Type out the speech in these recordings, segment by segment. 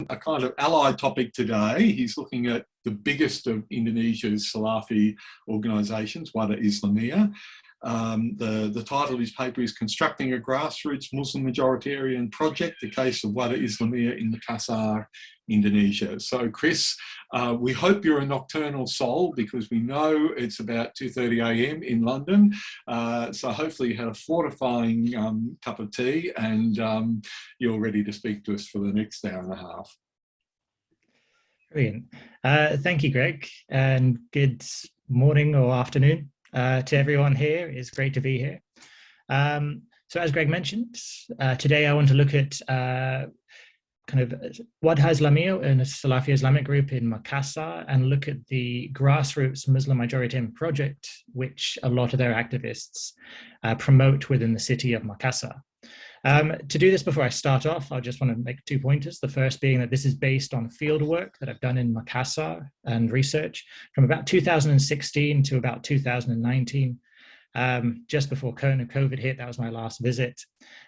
a kind of allied topic today. He's looking at the biggest of Indonesia's Salafi organisations, Wahdah Islamiyah. The title of his paper is Constructing a Grassroots Muslim Majoritarian Project, the Case of Wahdah Islamiyah in Makassar, Indonesia. So Chris, we hope you're a nocturnal soul because we know it's about 2:30 a.m. in London. So hopefully you had a fortifying cup of tea and you're ready to speak to us for the next hour and a half. Brilliant. Thank you, Greg, and good morning or afternoon to everyone here. It's great to be here. So as Greg mentioned, today I want to look at kind of Wahdah Islamiyah, a Salafi Islamic group in Makassar, and look at the grassroots Muslim Majoritarian project, which a lot of their activists promote within the city of Makassar. To do this, before I start off, I just want to make 2 pointers. The first being that this is based on field work that I've done in Makassar and research from about 2016 to about 2019, just before COVID hit. That was my last visit.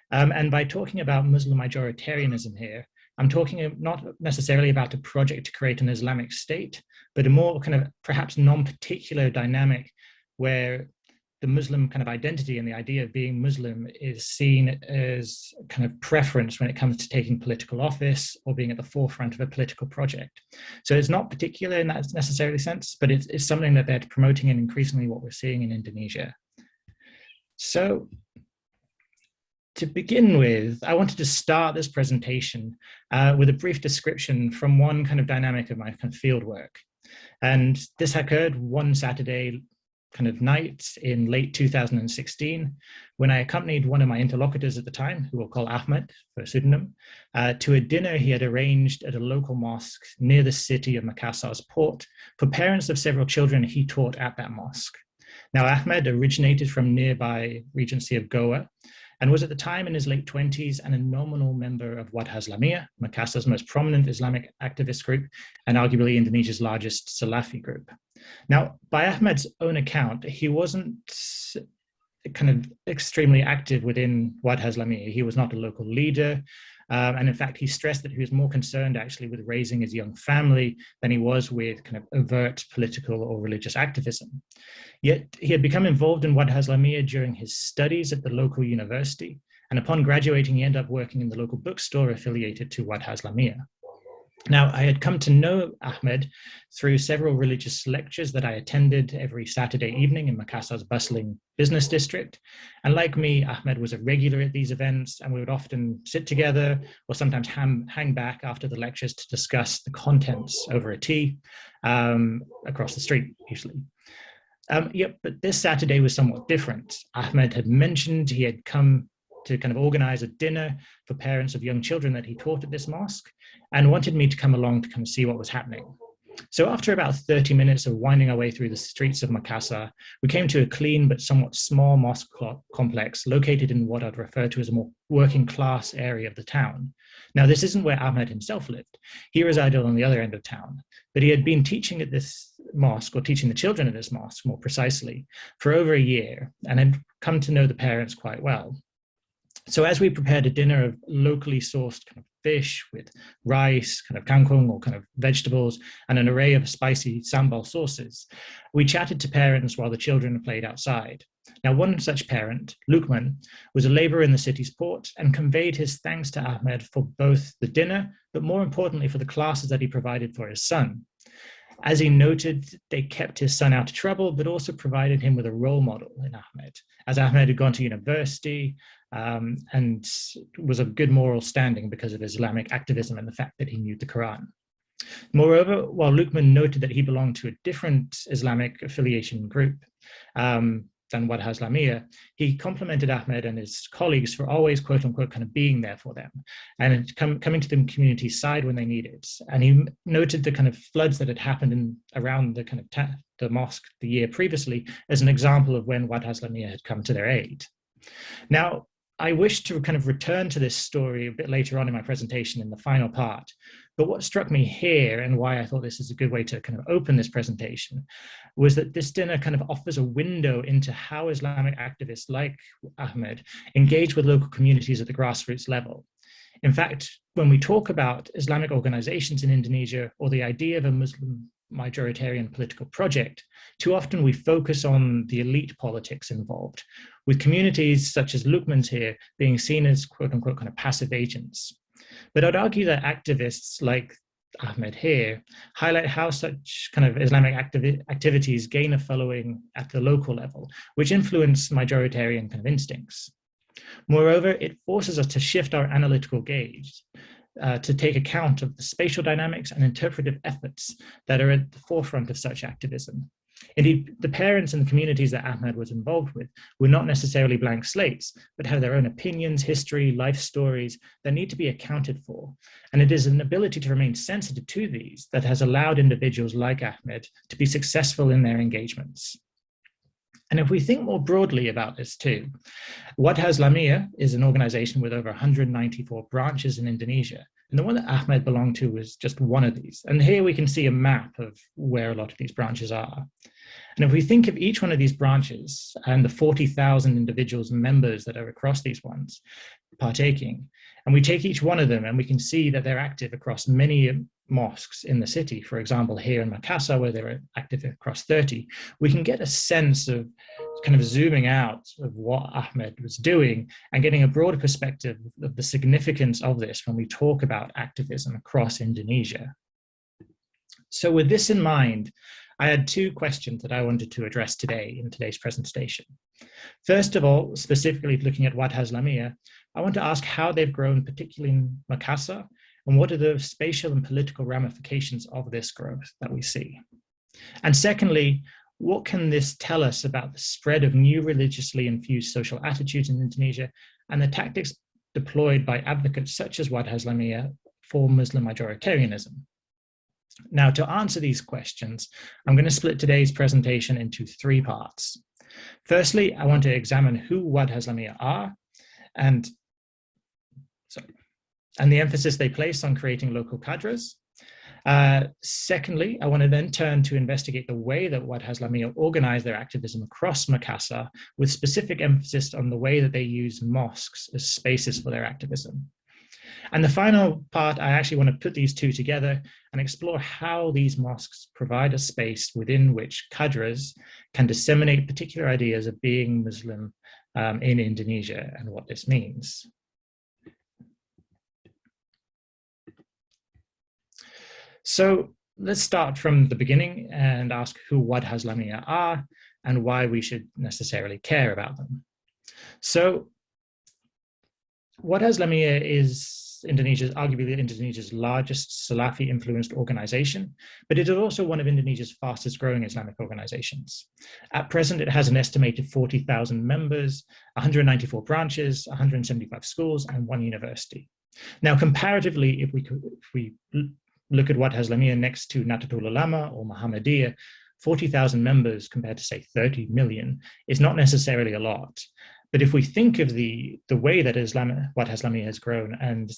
And by talking about Muslim majoritarianism here, I'm talking not necessarily about a project to create an Islamic state, but a more kind of perhaps non-particular dynamic where the Muslim kind of identity and the idea of being Muslim is seen as kind of preference when it comes to taking political office or being at the forefront of a political project. So it's not particular in that necessarily sense, but it's something that they're promoting and increasingly what we're seeing in Indonesia. So to begin with, I wanted to start this presentation with a brief description from one kind of dynamic of my kind of field work. And this occurred one Saturday kind of night in late 2016, when I accompanied one of my interlocutors at the time, who we'll call Ahmed for a pseudonym, to a dinner he had arranged at a local mosque near the city of Makassar's port for parents of several children he taught at that mosque. Now, Ahmed originated from nearby Regency of Goa and was at the time in his late 20s and a nominal member of Wahdah Islamiyah, Makassar's most prominent Islamic activist group, and arguably Indonesia's largest Salafi group. Now, by Ahmed's own account, he wasn't kind of extremely active within Wahdah Islamiyah. He was not a local leader. And in fact, he stressed that he was more concerned actually with raising his young family than he was with kind of overt political or religious activism. Yet he had become involved in Wahdah Islamiyah during his studies at the local university. And upon graduating, he ended up working in the local bookstore affiliated to Wahdah Islamiyah. Now, I had come to know Ahmed through several religious lectures that I attended every Saturday evening in Makassar's bustling business district. And like me, Ahmed was a regular at these events, and we would often sit together or sometimes hang back after the lectures to discuss the contents over a tea across the street, usually. But this Saturday was somewhat different. Ahmed had mentioned he had come to kind of organize a dinner for parents of young children that he taught at this mosque and wanted me to come along to kind of see what was happening. So after about 30 minutes of winding our way through the streets of Makassar, we came to a clean but somewhat small mosque complex located in what I'd refer to as a more working class area of the town. Now, this isn't where Ahmed himself lived. He resided on the other end of town, but he had been teaching at this mosque, or teaching the children at this mosque more precisely, for over a year and had come to know the parents quite well. So as we prepared a dinner of locally sourced kind of fish with rice, kind of kangkung or kind of vegetables, and an array of spicy sambal sauces, we chatted to parents while the children played outside. Now, one such parent, Lukman, was a laborer in the city's port and conveyed his thanks to Ahmed for both the dinner, but more importantly for the classes that he provided for his son. As he noted, they kept his son out of trouble, but also provided him with a role model in Ahmed, as Ahmed had gone to university and was of good moral standing because of Islamic activism and the fact that he knew the Quran. Moreover, while Lukman noted that he belonged to a different Islamic affiliation group than Wahdah Islamiyah, he complimented Ahmed and his colleagues for always, quote unquote, kind of being there for them and coming to the community's side when they needed. And he noted the kind of floods that had happened around the kind of the mosque the year previously as an example of when Wahdah Islamiyah had come to their aid. Now, I wish to kind of return to this story a bit later on in my presentation in the final part. But what struck me here and why I thought this is a good way to kind of open this presentation was that this dinner kind of offers a window into how Islamic activists like Ahmed engage with local communities at the grassroots level. In fact, when we talk about Islamic organizations in Indonesia or the idea of a Muslim majoritarian political project, too often we focus on the elite politics involved, with communities such as Lukman's here being seen as quote unquote kind of passive agents. But I'd argue that activists like Ahmed here highlight how such kind of Islamic activities gain a following at the local level, which influence majoritarian kind of instincts. Moreover, it forces us to shift our analytical gaze to take account of the spatial dynamics and interpretive efforts that are at the forefront of such activism. Indeed, the parents and the communities that Ahmed was involved with were not necessarily blank slates, but have their own opinions, history, life stories that need to be accounted for. And it is an ability to remain sensitive to these that has allowed individuals like Ahmed to be successful in their engagements. And if we think more broadly about this too, Wahdah Islamiyah is an organization with over 194 branches in Indonesia. And the one that Ahmed belonged to was just one of these. And here we can see a map of where a lot of these branches are. And if we think of each one of these branches and the 40,000 individuals and members that are across these ones partaking, and we take each one of them and we can see that they're active across many mosques in the city. For example, here in Makassar, where they're active across 30, we can get a sense of kind of zooming out of what Ahmed was doing and getting a broader perspective of the significance of this when we talk about activism across Indonesia. So with this in mind, I had two questions that I wanted to address today in today's presentation. First of all, specifically looking at Wahdah Islamiyah, I want to ask how they've grown, particularly in Makassar, and what are the spatial and political ramifications of this growth that we see? And secondly, what can this tell us about the spread of new religiously infused social attitudes in Indonesia and the tactics deployed by advocates such as Wahdah Islamiyah for Muslim majoritarianism? Now, to answer these questions, I'm going to split today's presentation into three parts. Firstly, I want to examine who Wahdah Islamiyah are and the emphasis they place on creating local cadres. Secondly, I want to then turn to investigate the way that Wahdah Islamiyah organize their activism across Makassar, with specific emphasis on the way that they use mosques as spaces for their activism. And the final part, I actually want to put these two together and explore how these mosques provide a space within which cadres can disseminate particular ideas of being Muslim in Indonesia and what this means. So let's start from the beginning and ask who Wahdah Islamiyah are and why we should necessarily care about them. So Wahdah Islamiyah is arguably Indonesia's largest Salafi-influenced organization, but it is also one of Indonesia's fastest growing Islamic organizations. At present, it has an estimated 40,000 members, 194 branches, 175 schools, and 1 university. Now, comparatively, if we look at Wahdah Islamiyah next to Nahdlatul Ulama or Muhammadiyah, 40,000 members compared to, say, 30 million is not necessarily a lot. But if we think of the way that Wahdah Islamiyah has grown and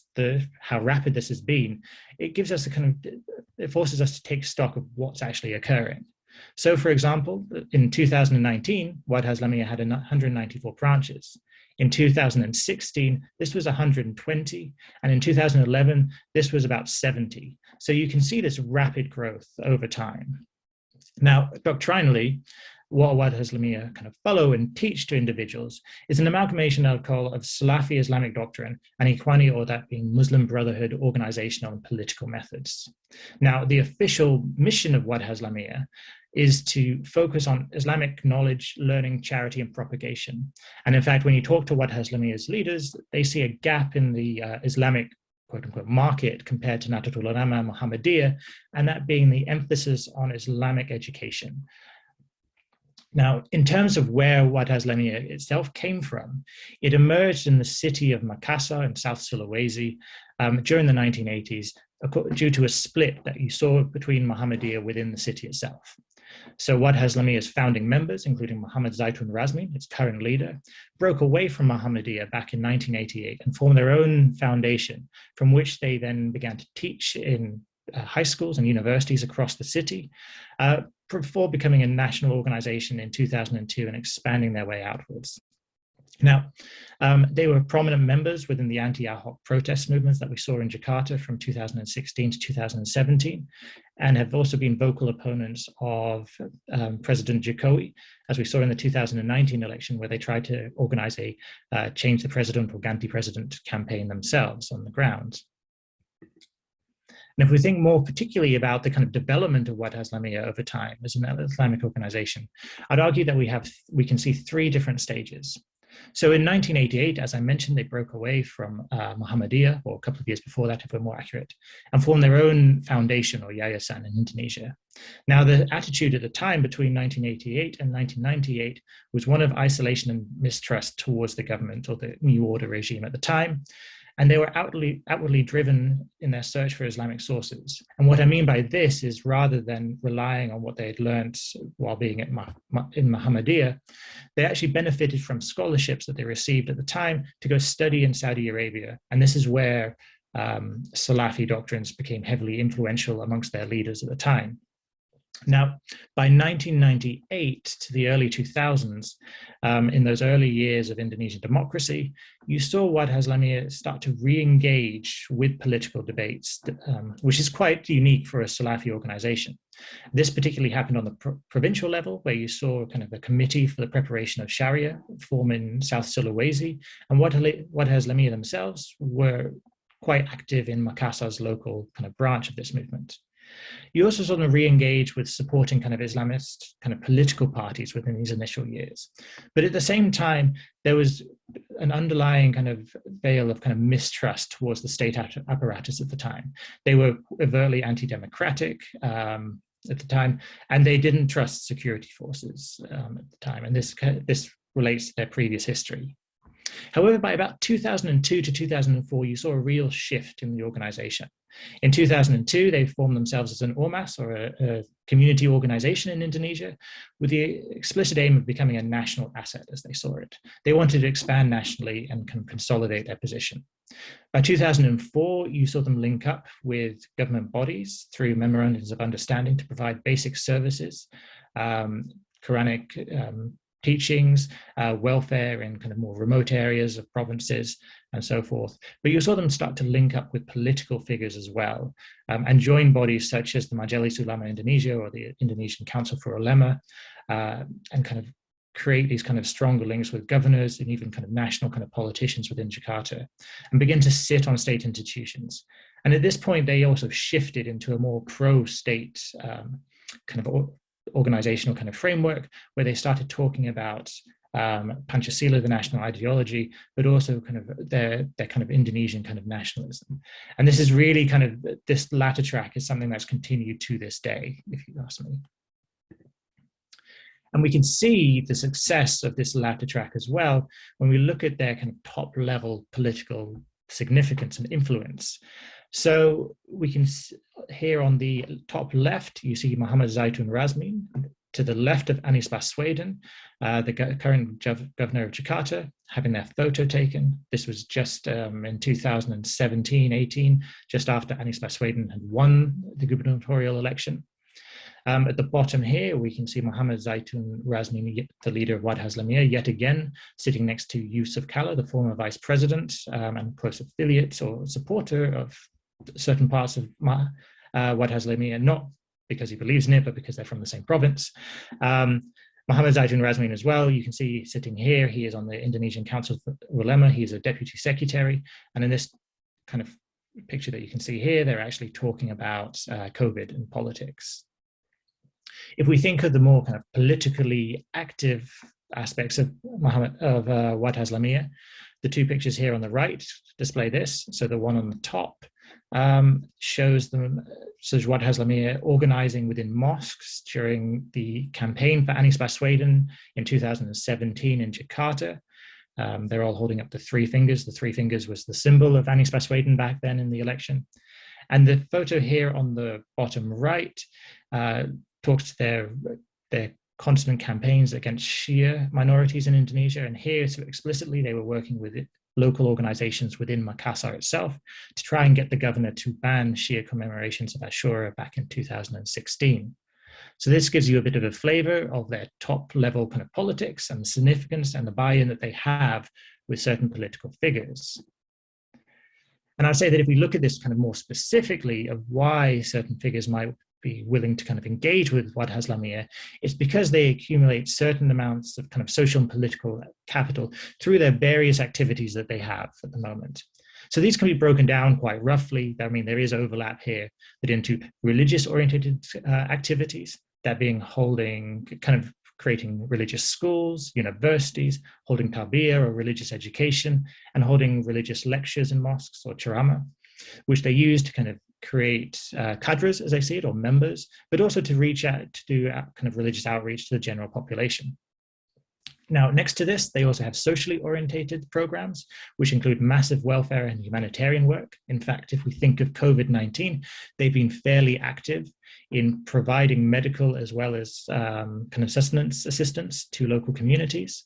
how rapid this has been, it gives us it forces us to take stock of what's actually occurring. So, for example, in 2019, Wahdah Islamiyah had 194 branches. In 2016, this was 120, and in 2011, this was about 70. So you can see this rapid growth over time. Now, doctrinally, what Wahdah Islamiyah kind of follow and teach to individuals is an amalgamation, I would call, of Salafi Islamic doctrine and Ikhwani, or that being Muslim Brotherhood, organizational and political methods. Now, the official mission of Wahdah Islamiyah is to focus on Islamic knowledge, learning, charity, and propagation. And in fact, when you talk to Wahdah Islamiyah's leaders, they see a gap in the Islamic quote-unquote market compared to Nahdlatul Ulama and Muhammadiyah, and that being the emphasis on Islamic education. Now, in terms of where Wahdah Islamiyah itself came from, it emerged in the city of Makassar in South Sulawesi during the 1980s due to a split that you saw between Muhammadiyah within the city itself. So Wahdah Islamiyah's founding members, including Muhammad Zaitun Razmi, its current leader, broke away from Muhammadiyah back in 1988 and formed their own foundation, from which they then began to teach in high schools and universities across the city, before becoming a national organization in 2002 and expanding their way outwards. Now, they were prominent members within the anti-Ahok protest movements that we saw in Jakarta from 2016 to 2017, and have also been vocal opponents of President Jokowi, as we saw in the 2019 election, where they tried to organize a change the president or Ganti president campaign themselves on the ground. And if we think more particularly about the kind of development of Wahdah Islamiyah over time as an Islamic organization, I'd argue that we can see three different stages. So in 1988, as I mentioned, they broke away from Muhammadiyah, or a couple of years before that, if we're more accurate, and formed their own foundation, or yayasan, in Indonesia. Now, the attitude at the time between 1988 and 1998 was one of isolation and mistrust towards the government or the New Order regime at the time. And they were outwardly driven in their search for Islamic sources. And what I mean by this is, rather than relying on what they had learned while being in Muhammadiyah, they actually benefited from scholarships that they received at the time to go study in Saudi Arabia. And this is where Salafi doctrines became heavily influential amongst their leaders at the time. Now, by 1998 to the early 2000s, in those early years of Indonesian democracy, you saw Wahdah Islamiyah start to re-engage with political debates, which is quite unique for a Salafi organization. This particularly happened on the provincial level, where you saw kind of a committee for the preparation of Sharia form in South Sulawesi, and Wahdah Islamiyah themselves were quite active in Makassar's local kind of branch of this movement. You also saw them re-engage with supporting kind of Islamist kind of political parties within these initial years. But at the same time, there was an underlying kind of veil of kind of mistrust towards the state apparatus at the time. They were overtly anti-democratic at the time, and they didn't trust security forces at the time. And this relates to their previous history. However, by about 2002 to 2004, you saw a real shift in the organization. In 2002, they formed themselves as an ormas, or a community organization in Indonesia, with the explicit aim of becoming a national asset, as they saw it. They wanted to expand nationally and consolidate their position. By 2004, you saw them link up with government bodies through memorandums of understanding to provide basic services, Quranic teachings, welfare in kind of more remote areas of provinces, and so forth. But you saw them start to link up with political figures as well, and join bodies such as the Majelis Ulama Indonesia, or the Indonesian Council for Ulama, and kind of create these kind of stronger links with governors and even kind of national kind of politicians within Jakarta, and begin to sit on state institutions. And at this point, they also shifted into a more pro-state kind of organizational kind of framework, where they started talking about Pancasila, the national ideology, but also kind of their kind of Indonesian kind of nationalism. And this is really kind of, this latter track is something that's continued to this day, if you ask me. And we can see the success of this latter track as well when we look at their kind of top level political significance and influence. So we can, here on the top left, you see Muhammad Zaitun Razmin. To the left of Anies Baswedan, the current governor of Jakarta, having their photo taken. This was just in 2017-18, just after Anies Baswedan had won the gubernatorial election. At the bottom here, we can see Muhammad Zaitun Razmin, the leader of Wahdah Islamiyah, yet again sitting next to Yusuf Kalla, the former vice president and close affiliate or supporter of certain parts of Wahdah Islamiyah, not because he believes in it, but because they're from the same province. Muhammad Zaitun Razmin as well, you can see sitting here, he is on the Indonesian Council for Ulama, he's a deputy secretary, and in this kind of picture that you can see here, they're actually talking about COVID and politics. If we think of the more kind of politically active aspects of Wahdah Islamiyah, the two pictures here on the right display this. So the one on the top shows Wahdah Islamiyah organizing within mosques during the campaign for Anies Baswedan in 2017 in Jakarta. They're all holding up the three fingers. The three fingers was the symbol of Anies Baswedan back then in the election. And the photo here on the bottom right talks to their constant campaigns against Shia minorities in Indonesia. And here, so explicitly, they were working with local organizations within Makassar itself to try and get the governor to ban Shia commemorations of Ashura back in 2016. So this gives you a bit of a flavor of their top level kind of politics and the significance and the buy-in that they have with certain political figures. And I'd say that if we look at this kind of more specifically of why certain figures might be willing to kind of engage with Wahdah Islamiyah, it's because they accumulate certain amounts of kind of social and political capital through their various activities that they have at the moment. So these can be broken down quite roughly. I mean, there is overlap here, but into religious-oriented activities, that being holding, kind of creating religious schools, universities, holding tarbiyah or religious education, and holding religious lectures in mosques or ceramah, which they use to kind of create cadres, as I see it, or members, but also to reach out to do kind of religious outreach to the general population. Now, next to this, they also have socially orientated programs, which include massive welfare and humanitarian work. In fact, if we think of COVID-19, they've been fairly active in providing medical as well as kind of sustenance assistance to local communities.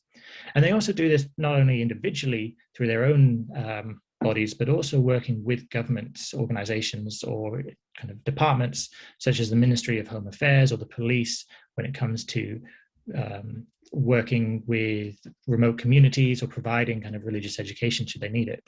And they also do this not only individually through their own bodies, but also working with government organizations or kind of departments, such as the Ministry of Home Affairs or the police, when it comes to working with remote communities or providing kind of religious education should they need it.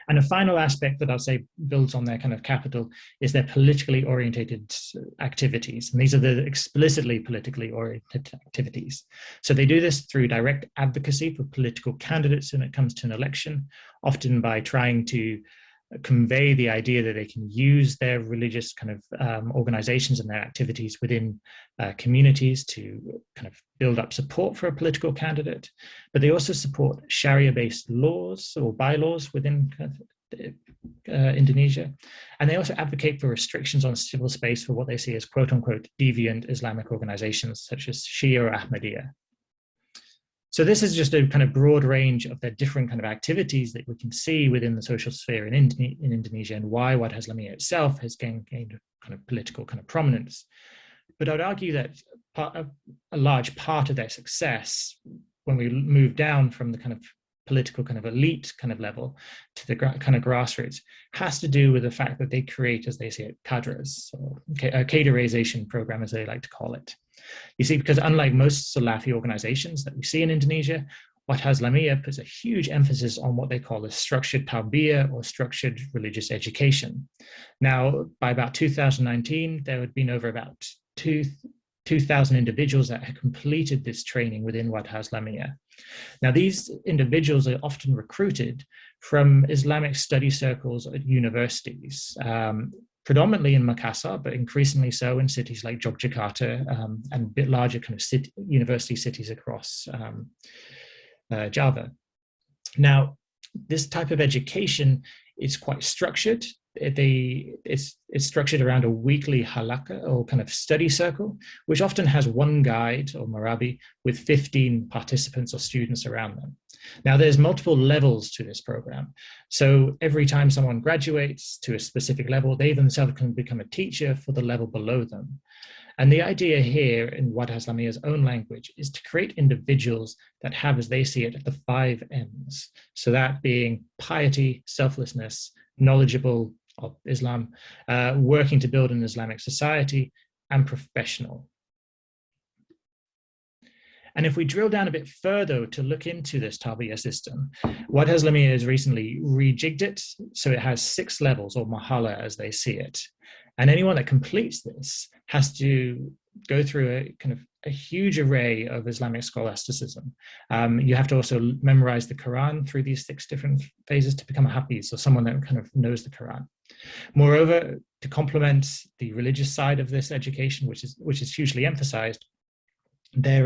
And a final aspect that I'll say builds on their kind of capital is their politically orientated activities. And these are the explicitly politically oriented activities. So they do this through direct advocacy for political candidates when it comes to an election, often by trying to convey the idea that they can use their religious kind of organizations and their activities within communities to kind of build up support for a political candidate. But they also support Sharia-based laws or bylaws within kind of, Indonesia. And they also advocate for restrictions on civil space for what they see as quote unquote deviant Islamic organizations such as Shia or Ahmadiyya. So this is just a kind of broad range of the different kind of activities that we can see within the social sphere in Indonesia, and why Wahdah Islamiyah itself has gained kind of political kind of prominence. But I'd argue that a large part of their success, when we move down from the kind of political kind of elite kind of level to the kind of grassroots, has to do with the fact that they create, as they say it, cadres, or a Cadreization program, as they like to call it. You see, because unlike most Salafi organizations that we see in Indonesia, Wahdah Islamiyah puts a huge emphasis on what they call a structured tarbiyah or structured religious education. Now, by about 2019, there had been over about 2,000 individuals that had completed this training within Wahdah Islamiyah. Now, these individuals are often recruited from Islamic study circles at universities, predominantly in Makassar, but increasingly so in cities like Yogyakarta and a bit larger kind of university cities across Java. Now, this type of education is quite structured. It's structured around a weekly halakha or kind of study circle, which often has one guide or marabi with 15 participants or students around them. Now, there's multiple levels to this program. So every time someone graduates to a specific level, they themselves can become a teacher for the level below them. And the idea here in Wahdah Islamiyah's own language is to create individuals that have, as they see it, the 5 M's. So that being piety, selflessness, knowledgeable of Islam, working to build an Islamic society, and professional. And if we drill down a bit further to look into this tarbiyah system, Wahdah Islamiyah has recently rejigged it, so it has 6 levels, or mahala as they see it. And anyone that completes this has to go through a kind of a huge array of Islamic scholasticism. You have to also memorize the Quran through these 6 different phases to become a hafiz, or someone that kind of knows the Quran. Moreover, to complement the religious side of this education, which is hugely emphasized, there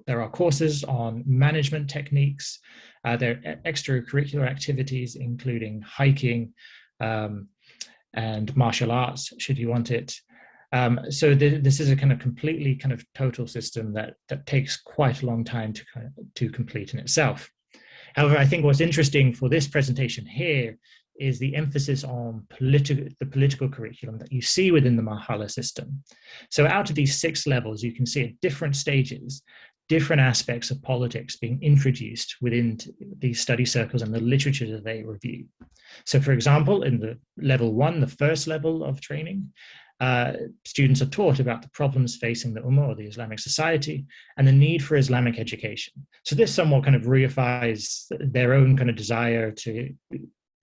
are courses on management techniques. There are extracurricular activities, including hiking and martial arts, should you want it. So this is a kind of completely kind of total system that takes quite a long time to complete in itself. However, I think what's interesting for this presentation here is the emphasis on the political curriculum that you see within the Mahala system. So out of these 6 levels, you can see at different stages, different aspects of politics being introduced within these study circles and the literature that they review. So for example, in the level 1, the first level of training, students are taught about the problems facing the Ummah or the Islamic society and the need for Islamic education. So this somewhat kind of reifies their own kind of desire to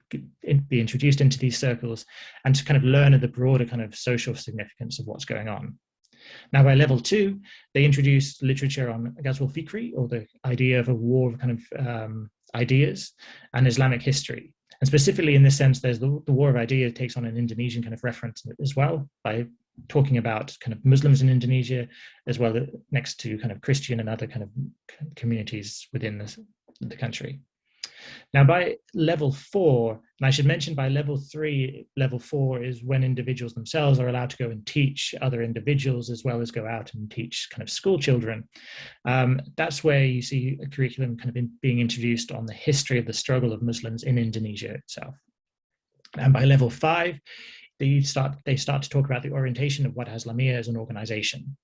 be introduced into these circles and to kind of learn of the broader kind of social significance of what's going on. Now, by level 2, they introduced literature on Ghazwul Fikri, or the idea of a war of kind of ideas, and Islamic history. And specifically in this sense, there's the war of ideas takes on an Indonesian kind of reference as well, by talking about kind of Muslims in Indonesia, as well as next to kind of Christian and other kind of communities within the country. Now, by level 4, and I should mention by level 3, level 4 is when individuals themselves are allowed to go and teach other individuals, as well as go out and teach kind of school children. That's where you see a curriculum kind of being introduced on the history of the struggle of Muslims in Indonesia itself. And by level 5, they start to talk about the orientation of Wahdah Islamiyah as an organization.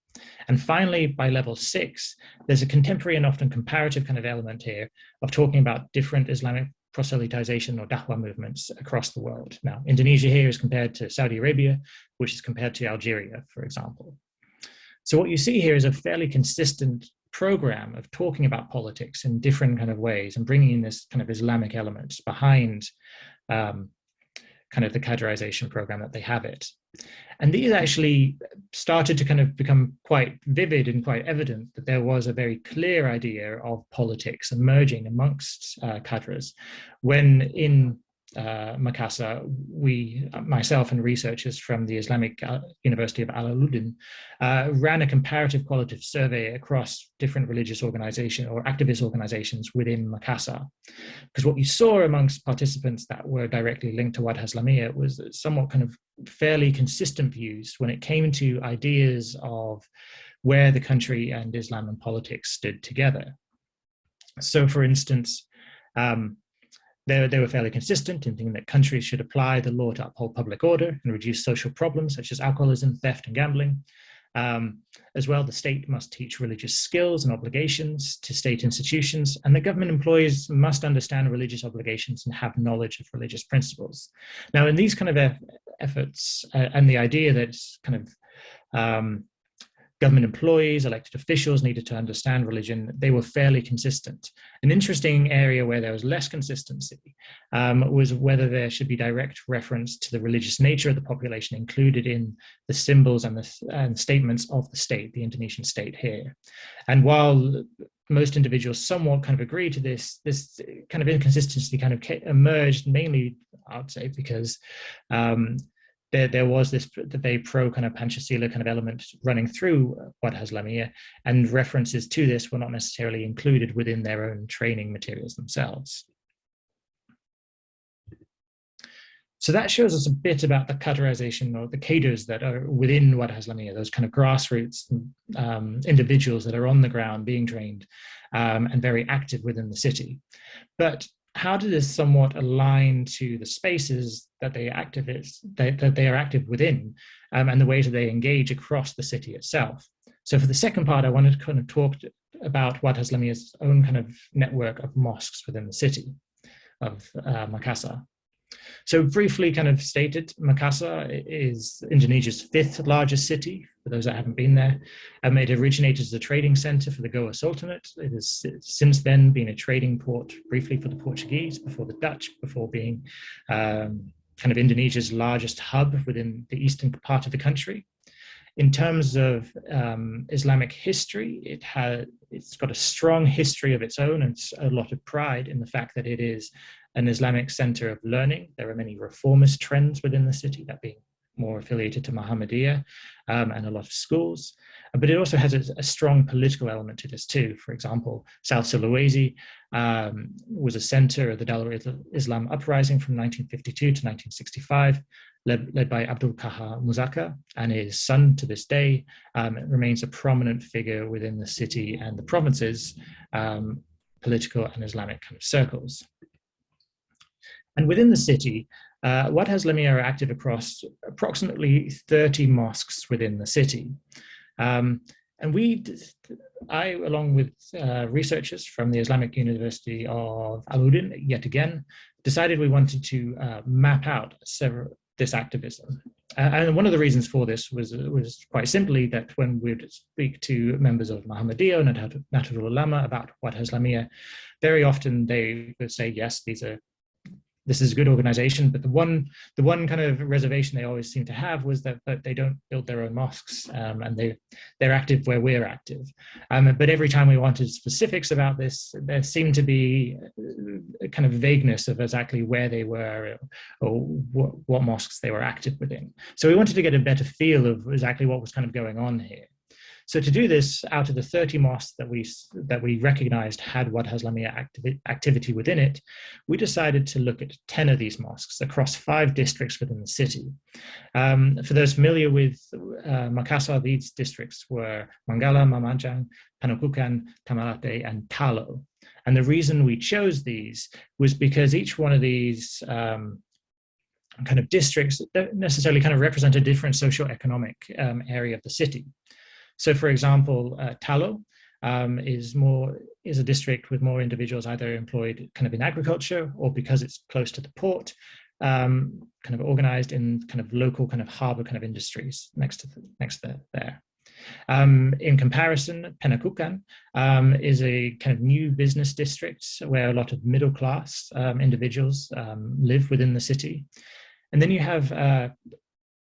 And finally, by level 6, there's a contemporary and often comparative kind of element here of talking about different Islamic proselytization or da'wah movements across the world. Now, Indonesia here is compared to Saudi Arabia, which is compared to Algeria, for example. So what you see here is a fairly consistent program of talking about politics in different kind of ways and bringing in this kind of Islamic element behind kind of the Cadreization program that they have it. And these actually started to kind of become quite vivid and quite evident that there was a very clear idea of politics emerging amongst cadres when in Makassar, myself and researchers from the Islamic University of Al-Aludin ran a comparative qualitative survey across different religious organizations or activist organizations within Makassar. Because what you saw amongst participants that were directly linked to Wahdah Islamiyah was somewhat kind of fairly consistent views when it came to ideas of where the country and Islam and politics stood together. So for instance, they were fairly consistent in thinking that countries should apply the law to uphold public order and reduce social problems such as alcoholism, theft, and gambling. As well, the state must teach religious skills and obligations to state institutions, and the government employees must understand religious obligations and have knowledge of religious principles. Now, in these kind of efforts, and the idea that kind of government employees, elected officials needed to understand religion, they were fairly consistent. An interesting area where there was less consistency was whether there should be direct reference to the religious nature of the population included in the symbols and statements of the state, the Indonesian state here. And while most individuals somewhat kind of agree to this kind of inconsistency kind of emerged mainly, I would say, because there was this very pro kind of Pancasila kind of element running through Wahdah Islamiyah, and references to this were not necessarily included within their own training materials themselves. So that shows us a bit about the Cadreization or the cadres that are within Wahdah Islamiyah, those kind of grassroots individuals that are on the ground being trained and very active within the city. But how does this somewhat align to the spaces that they are active within and the ways that they engage across the city itself? So for the second part, I wanted to kind of talk about Wahdah Islamiyah's own kind of network of mosques within the city of Makassar. So briefly kind of stated, Makassar is Indonesia's 5th largest city, for those that haven't been there. It originated as a trading center for the Goa Sultanate. It has since then been a trading port briefly for the Portuguese, before the Dutch, before being kind of Indonesia's largest hub within the eastern part of the country. In terms of Islamic history, it's got a strong history of its own and a lot of pride in the fact that it is an Islamic center of learning. There are many reformist trends within the city, that being more affiliated to Muhammadiyah, and a lot of schools. But it also has a strong political element to this too. For example, South Sulawesi was a center of the Dalur Islam uprising from 1952 to 1965, led by Abdul Kahar Muzaka, and his son to this day remains a prominent figure within the city and the province's political and Islamic kind of circles. And within the city, Wahdah Islamiyah are active across approximately 30 mosques within the city. And I, along with researchers from the Islamic University of Al-Udin, yet again, decided we wanted to map out this activism. And one of the reasons for this was quite simply that when we would speak to members of Muhammadiyah and Nahdlatul Ulama about Wahdah Islamiyah, very often they would say, yes, this is a good organization, but the one kind of reservation they always seem to have was that they don't build their own mosques, and they're active where we're active. But every time we wanted specifics about this, there seemed to be a kind of vagueness of exactly where they were or what mosques they were active within. So we wanted to get a better feel of exactly what was kind of going on here. So to do this, out of the 30 mosques that we recognized had Wahdah Islamiyah activity within it, we decided to look at 10 of these mosques across 5 districts within the city. For those familiar with Makassar, these districts were Manggala, Mamajang, Panokukan, Tamalate, and Talo. And the reason we chose these was because each one of these kind of districts don't necessarily kind of represent a different socioeconomic area of the city. So, for example, Talo is a district with more individuals either employed kind of in agriculture or, because it's close to the port, kind of organized in kind of local kind of harbor kind of industries next to there. In comparison, Penakukan is a kind of new business district where a lot of middle class individuals live within the city. And then you have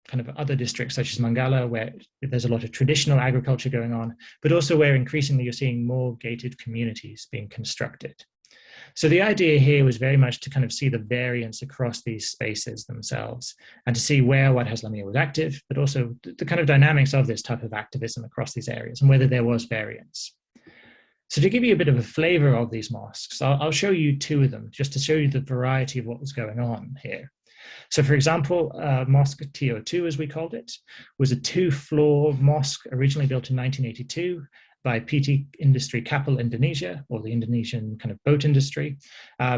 kind of other districts such as Manggala, where there's a lot of traditional agriculture going on, but also where increasingly you're seeing more gated communities being constructed. So the idea here was very much to kind of see the variance across these spaces themselves and to see where Wahdah Islamiyah was active, but also the kind of dynamics of this type of activism across these areas and whether there was variance. So to give you a bit of a flavor of these mosques, I'll show you 2 of them just to show you the variety of what was going on here. So, for example, Mosque TO2, as we called it, was a 2-floor mosque originally built in 1982 by PT Industri Kapal Indonesia, or the Indonesian kind of boat industry,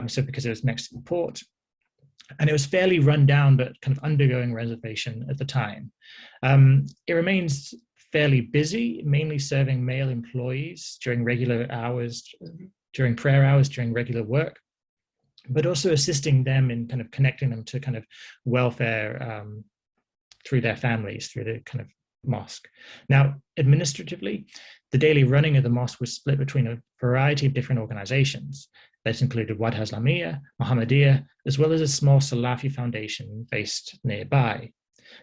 so because it was next to the port. And it was fairly run down, but kind of undergoing renovation at the time. It remains fairly busy, mainly serving male employees during regular hours, during prayer hours, during regular work, but also assisting them in kind of connecting them to kind of welfare through their families, through the kind of mosque. Now, administratively, the daily running of the mosque was split between a variety of different organizations. That included Wahdah Islamiyah, Muhammadiyah, as well as a small Salafi foundation based nearby.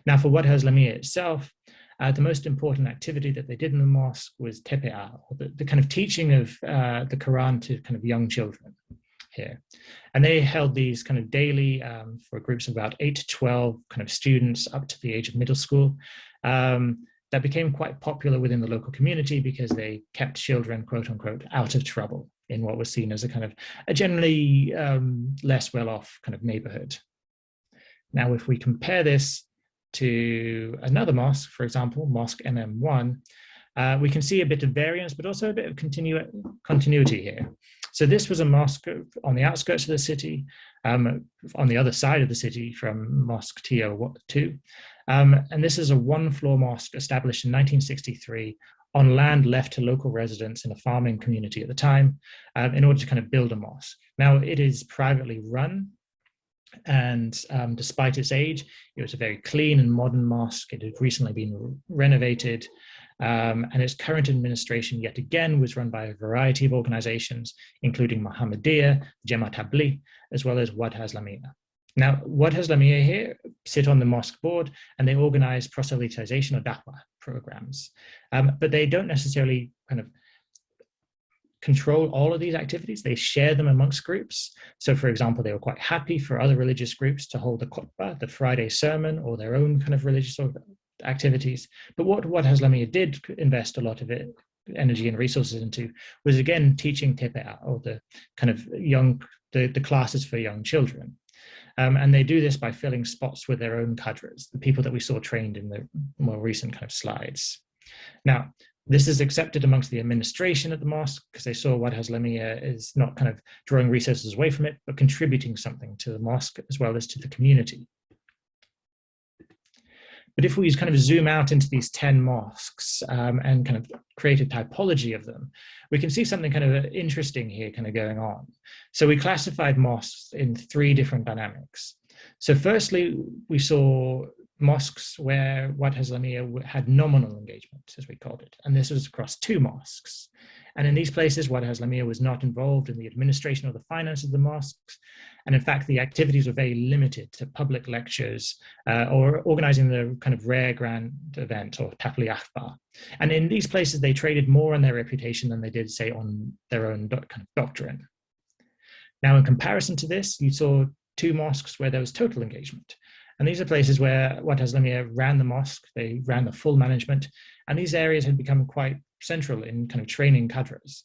Now, for Wahdah Islamiyah itself, the most important activity that they did in the mosque was TPA, the kind of teaching of the Quran to kind of young children here. And they held these kind of daily for groups of about 8 to 12 kind of students up to the age of middle school. That became quite popular within the local community because they kept children, quote unquote, out of trouble in what was seen as a kind of a generally less well-off kind of neighborhood. Now, if we compare this to another mosque, for example, Mosque MM1, we can see a bit of variance, but also a bit of continuity here. So this was a mosque on the outskirts of the city, on the other side of the city from Mosque TO2. And this is a 1-floor mosque established in 1963 on land left to local residents in a farming community at the time in order to kind of build a mosque. Now, it is privately run, and despite its age, it was a very clean and modern mosque. It had recently been renovated. And its current administration, yet again, was run by a variety of organizations, including Muhammadiyah, Jemaat Tabligh, as well as Wahdah Islamiyah. Now, Wahdah Islamiyah here sit on the mosque board and they organize proselytization or da'wah programs, but they don't necessarily kind of control all of these activities. They share them amongst groups. So, for example, they were quite happy for other religious groups to hold the khutbah, the Friday sermon, or their own kind of religious activities. But what Islamiyah did invest a lot of energy and resources into was, again, teaching TPA, or the kind of the classes for young children. And they do this by filling spots with their own cadres, the people that we saw trained in the more recent kind of slides. Now, this is accepted amongst the administration at the mosque because they saw Wahdah Islamiyah is not kind of drawing resources away from it, but contributing something to the mosque as well as to the community. But if we kind of zoom out into these 10 mosques and kind of create a typology of them, we can see something kind of interesting here kind of going on. So we classified mosques in 3 different dynamics. So firstly, we saw mosques where Wahdah Islamiyah had nominal engagement, as we called it, and this was across 2 mosques. And in these places, Wahdah Islamiyah was not involved in the administration or the finance of the mosques, and in fact, the activities were very limited to public lectures or organizing the kind of rare grand event or tapli akhbar. And in these places, they traded more on their reputation than they did, say, on their own kind of doctrine. Now, in comparison to this, you saw 2 mosques where there was total engagement. And these are places where Wahdah Islamiyah ran the mosque, they ran the full management, and these areas had become quite central in kind of training cadres.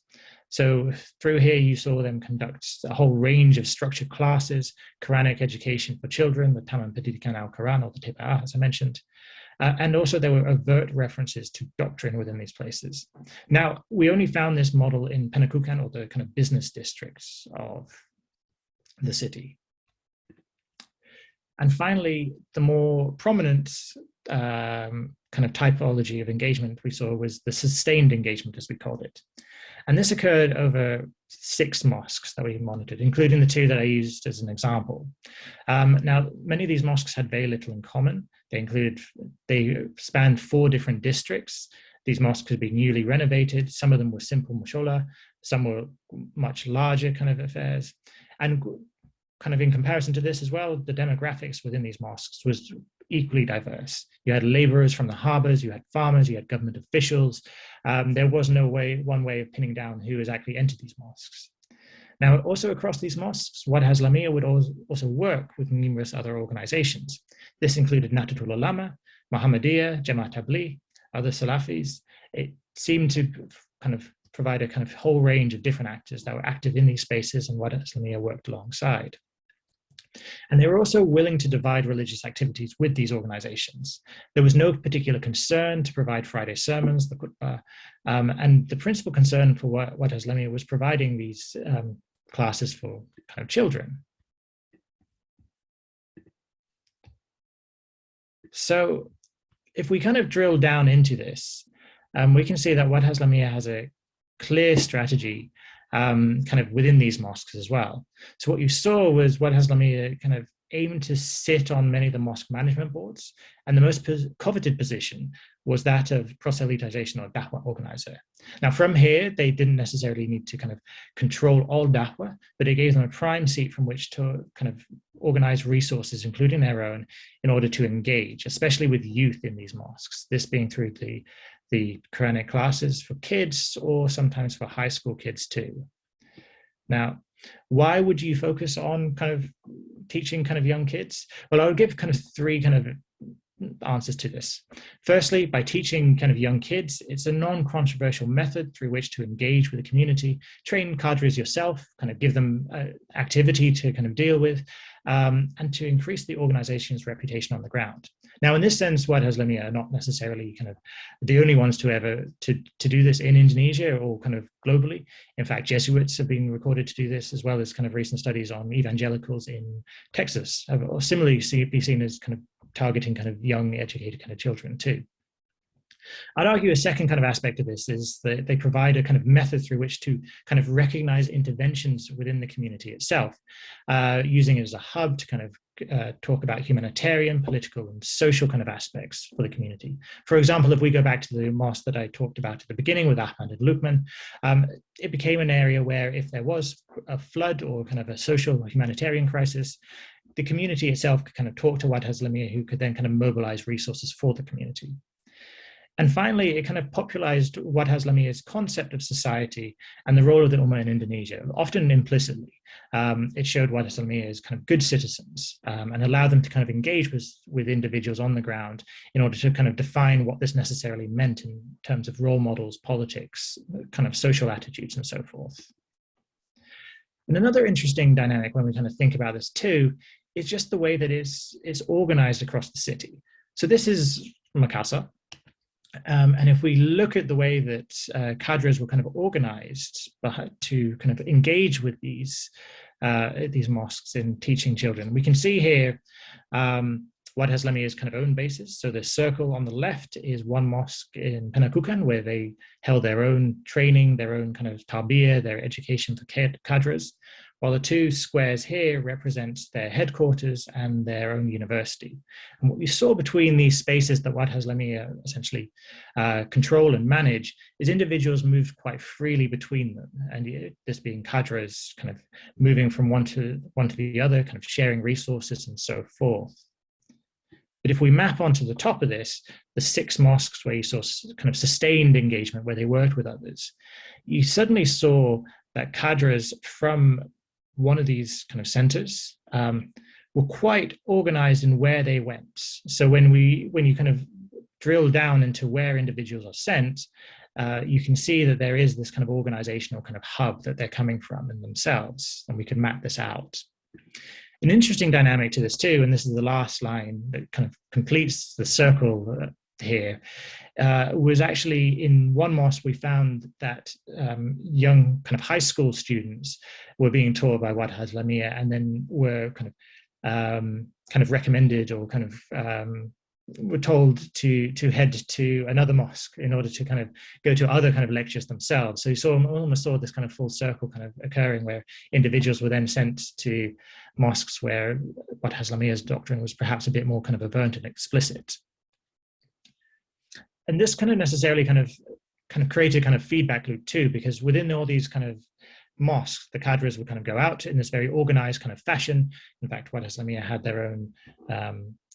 So through here, you saw them conduct a whole range of structured classes, Quranic education for children, the Taman Pendidikan Al-Quran or the TPA, as I mentioned. And also there were overt references to doctrine within these places. Now, we only found this model in Pennakukan, or the kind of business districts of the city. And finally, the more prominent kind of typology of engagement we saw was the sustained engagement, as we called it. And this occurred over 6 mosques that we monitored, including the 2 that I used as an example. Now, many of these mosques had very little in common. They spanned 4 different districts. These mosques had been newly renovated. Some of them were simple mushola, some were much larger kind of affairs. And kind of in comparison to this as well, the demographics within these mosques was equally diverse. You had laborers from the harbors, you had farmers, you had government officials. There was no one way of pinning down who has actually entered these mosques. Now, also across these mosques, Wahdah Islamiyah would also work with numerous other organizations. This included Nahdlatul Ulama, Muhammadiyah, Jamaat Tabligh, other Salafis. It seemed to kind of provide a kind of whole range of different actors that were active in these spaces, and Wahdah Islamiyah worked alongside. And they were also willing to divide religious activities with these organizations. There was no particular concern to provide Friday sermons, the khutbah, and the principal concern for Wahdah Islamiyah was providing these classes for kind of children. So if we kind of drill down into this, we can see that Wahdah Islamiyah has a clear strategy kind of within these mosques as well. So what you saw was Wahdah Islamiyah kind of aimed to sit on many of the mosque management boards, and the most coveted position was that of proselytization or da'wah organizer. Now from here, they didn't necessarily need to kind of control all da'wah, but it gave them a prime seat from which to kind of organize resources, including their own, in order to engage, especially with youth in these mosques, this being through the Quranic classes for kids, or sometimes for high school kids too. Now, why would you focus on kind of teaching kind of young kids? Well, I would give kind of 3 kind of answers to this. Firstly, by teaching kind of young kids, it's a non-controversial method through which to engage with the community, train cadres yourself, kind of give them activity to kind of deal with, and to increase the organization's reputation on the ground. Now, in this sense, Wahdah Islamiyah are not necessarily kind of the only ones to do this in Indonesia or kind of globally. In fact, Jesuits have been recorded to do this, as well as kind of recent studies on evangelicals in Texas have similarly be seen as kind of targeting kind of young, educated kind of children too. I'd argue a second kind of aspect of this is that they provide a kind of method through which to kind of recognize interventions within the community itself, using it as a hub to kind of talk about humanitarian, political, and social kind of aspects for the community. For example, if we go back to the mosque that I talked about at the beginning with Ahmad and Lukman, it became an area where if there was a flood or kind of a social or humanitarian crisis, the community itself could kind of talk to Wahdah Islamiyah, who could then kind of mobilize resources for the community. And finally, it kind of popularized Wahdah Islamiyah's concept of society and the role of the Ummah in Indonesia, often implicitly. It showed Wahdah Islamiyah as kind of good citizens and allowed them to kind of engage with individuals on the ground in order to kind of define what this necessarily meant in terms of role models, politics, kind of social attitudes, and so forth. And another interesting dynamic when we kind of think about this too is just the way that it's organized across the city. So this is Makassar. And if we look at the way that cadres were kind of organized to kind of engage with these mosques in teaching children, we can see here Wahdah Islamiyah's kind of own bases. So the circle on the left is one mosque in Pennakukan, where they held their own training, their own kind of tarbiyah, their education for cadres. while the two squares here represent their headquarters and their own university. And what we saw between these spaces that Wahdah Islamiyah essentially control and manage is individuals moved quite freely between them, and this being cadres kind of moving from one to the other, kind of sharing resources and so forth. But if we map onto the top of this, the 6 mosques where you saw kind of sustained engagement, where they worked with others, you suddenly saw that cadres from one of these kind of centers were quite organized in where they went. So when you kind of drill down into where individuals are sent, you can see that there is this kind of organizational kind of hub that they're coming from in themselves, and we can map this out. An interesting dynamic to this too, and this is the last line that kind of completes the circle here, was actually in one mosque we found that young kind of high school students were being taught by Wahdah Islamiyah, and then were kind of recommended or kind of were told to head to another mosque in order to kind of go to other kind of lectures themselves. So you almost saw this kind of full circle kind of occurring, where individuals were then sent to mosques where Wahdah Islamiyah's doctrine was perhaps a bit more kind of overt and explicit. And this kind of necessarily kind of created kind of feedback loop too, because within all these kind of mosques, the cadres would kind of go out in this very organized kind of fashion. In fact, Wahdah Islamiyah had their own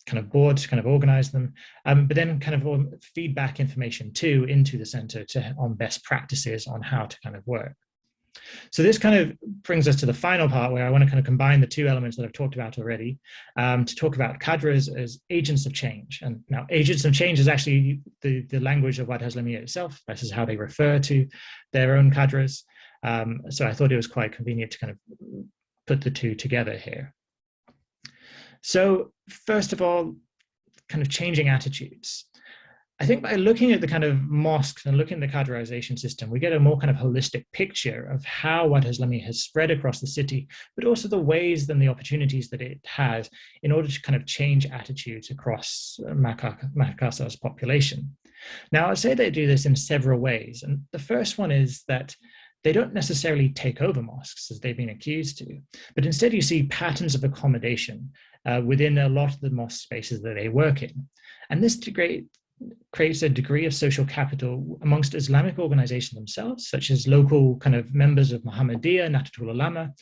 kind of board to kind of organize them, but then kind of feedback information too into the center on best practices on how to kind of work. So this kind of brings us to the final part, where I want to kind of combine the two elements that I've talked about already to talk about cadres as agents of change. And now agents of change is actually the language of Wahdah Islamiyah itself. This is how they refer to their own cadres. So I thought it was quite convenient to kind of put the two together here. So first of all, kind of changing attitudes. I think by looking at the kind of mosques and looking at the cadreization system, we get a more kind of holistic picture of how Wahdah Islamiyah has spread across the city, but also the ways and the opportunities that it has in order to kind of change attitudes across Makassar's population. Now, I'd say they do this in several ways. And the first one is that they don't necessarily take over mosques, as they've been accused to, but instead you see patterns of accommodation within a lot of the mosque spaces that they work in. And this creates a degree of social capital amongst Islamic organizations themselves, such as local kind of members of Muhammadiyah, Nahdlatul Ulama,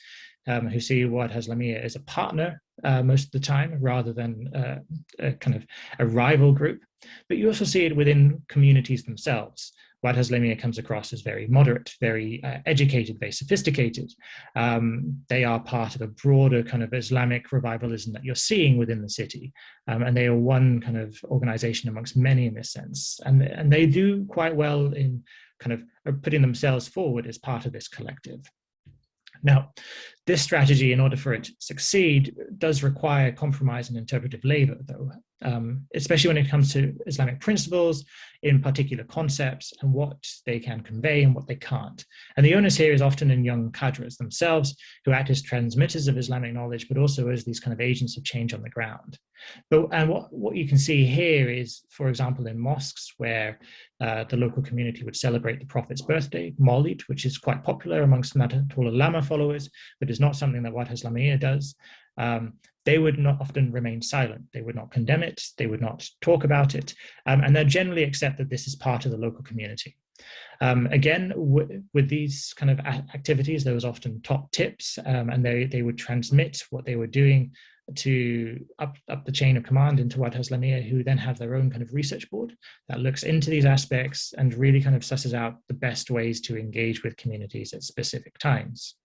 who see Wahdah Islamiyah as a partner most of the time, rather than a kind of a rival group. But you also see it within communities themselves. Wahdah Islamiyah comes across as very moderate, very educated, very sophisticated. They are part of a broader kind of Islamic revivalism that you're seeing within the city. And they are one kind of organization amongst many in this sense. And they do quite well in kind of putting themselves forward as part of this collective. Now, this strategy, in order for it to succeed, does require compromise and interpretive labor, though, especially when it comes to Islamic principles, in particular concepts, and what they can convey and what they can't. And the onus here is often in young cadres themselves, who act as transmitters of Islamic knowledge, but also as these kind of agents of change on the ground. And what you can see here is, for example, in mosques where the local community would celebrate the Prophet's birthday, Maulid, which is quite popular amongst Nahdlatul Ulama followers, but is not something that Wahdah Islamiyah does. They would not often remain silent. They would not condemn it. They would not talk about it. And they generally accept that this is part of the local community. Again, with these kind of activities, there was often top tips, and they would transmit what they were doing to up the chain of command into Wahdah Islamiyah, who then have their own kind of research board that looks into these aspects and really kind of susses out the best ways to engage with communities at specific times.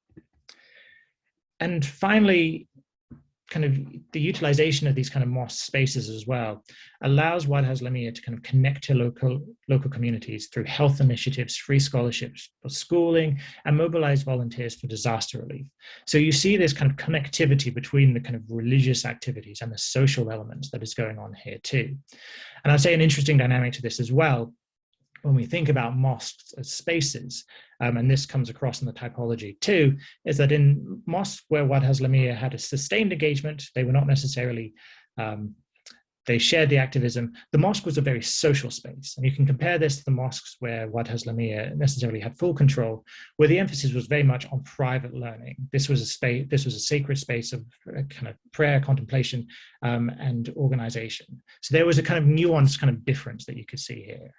And finally, kind of the utilization of these kind of mosque spaces as well allows Wahdah Islamiyah to kind of connect to local communities through health initiatives, free scholarships for schooling, and mobilize volunteers for disaster relief. So you see this kind of connectivity between the kind of religious activities and the social elements that is going on here too. And I'd say an interesting dynamic to this as well, when we think about mosques as spaces, and this comes across in the typology too, is that in mosques where Wahdah Islamiyah had a sustained engagement, they were not necessarily they shared the activism. The mosque was a very social space. And you can compare this to the mosques where Wahdah Islamiyah necessarily had full control, where the emphasis was very much on private learning. This was a sacred space of kind of prayer, contemplation, and organization. So there was a kind of nuanced kind of difference that you could see here.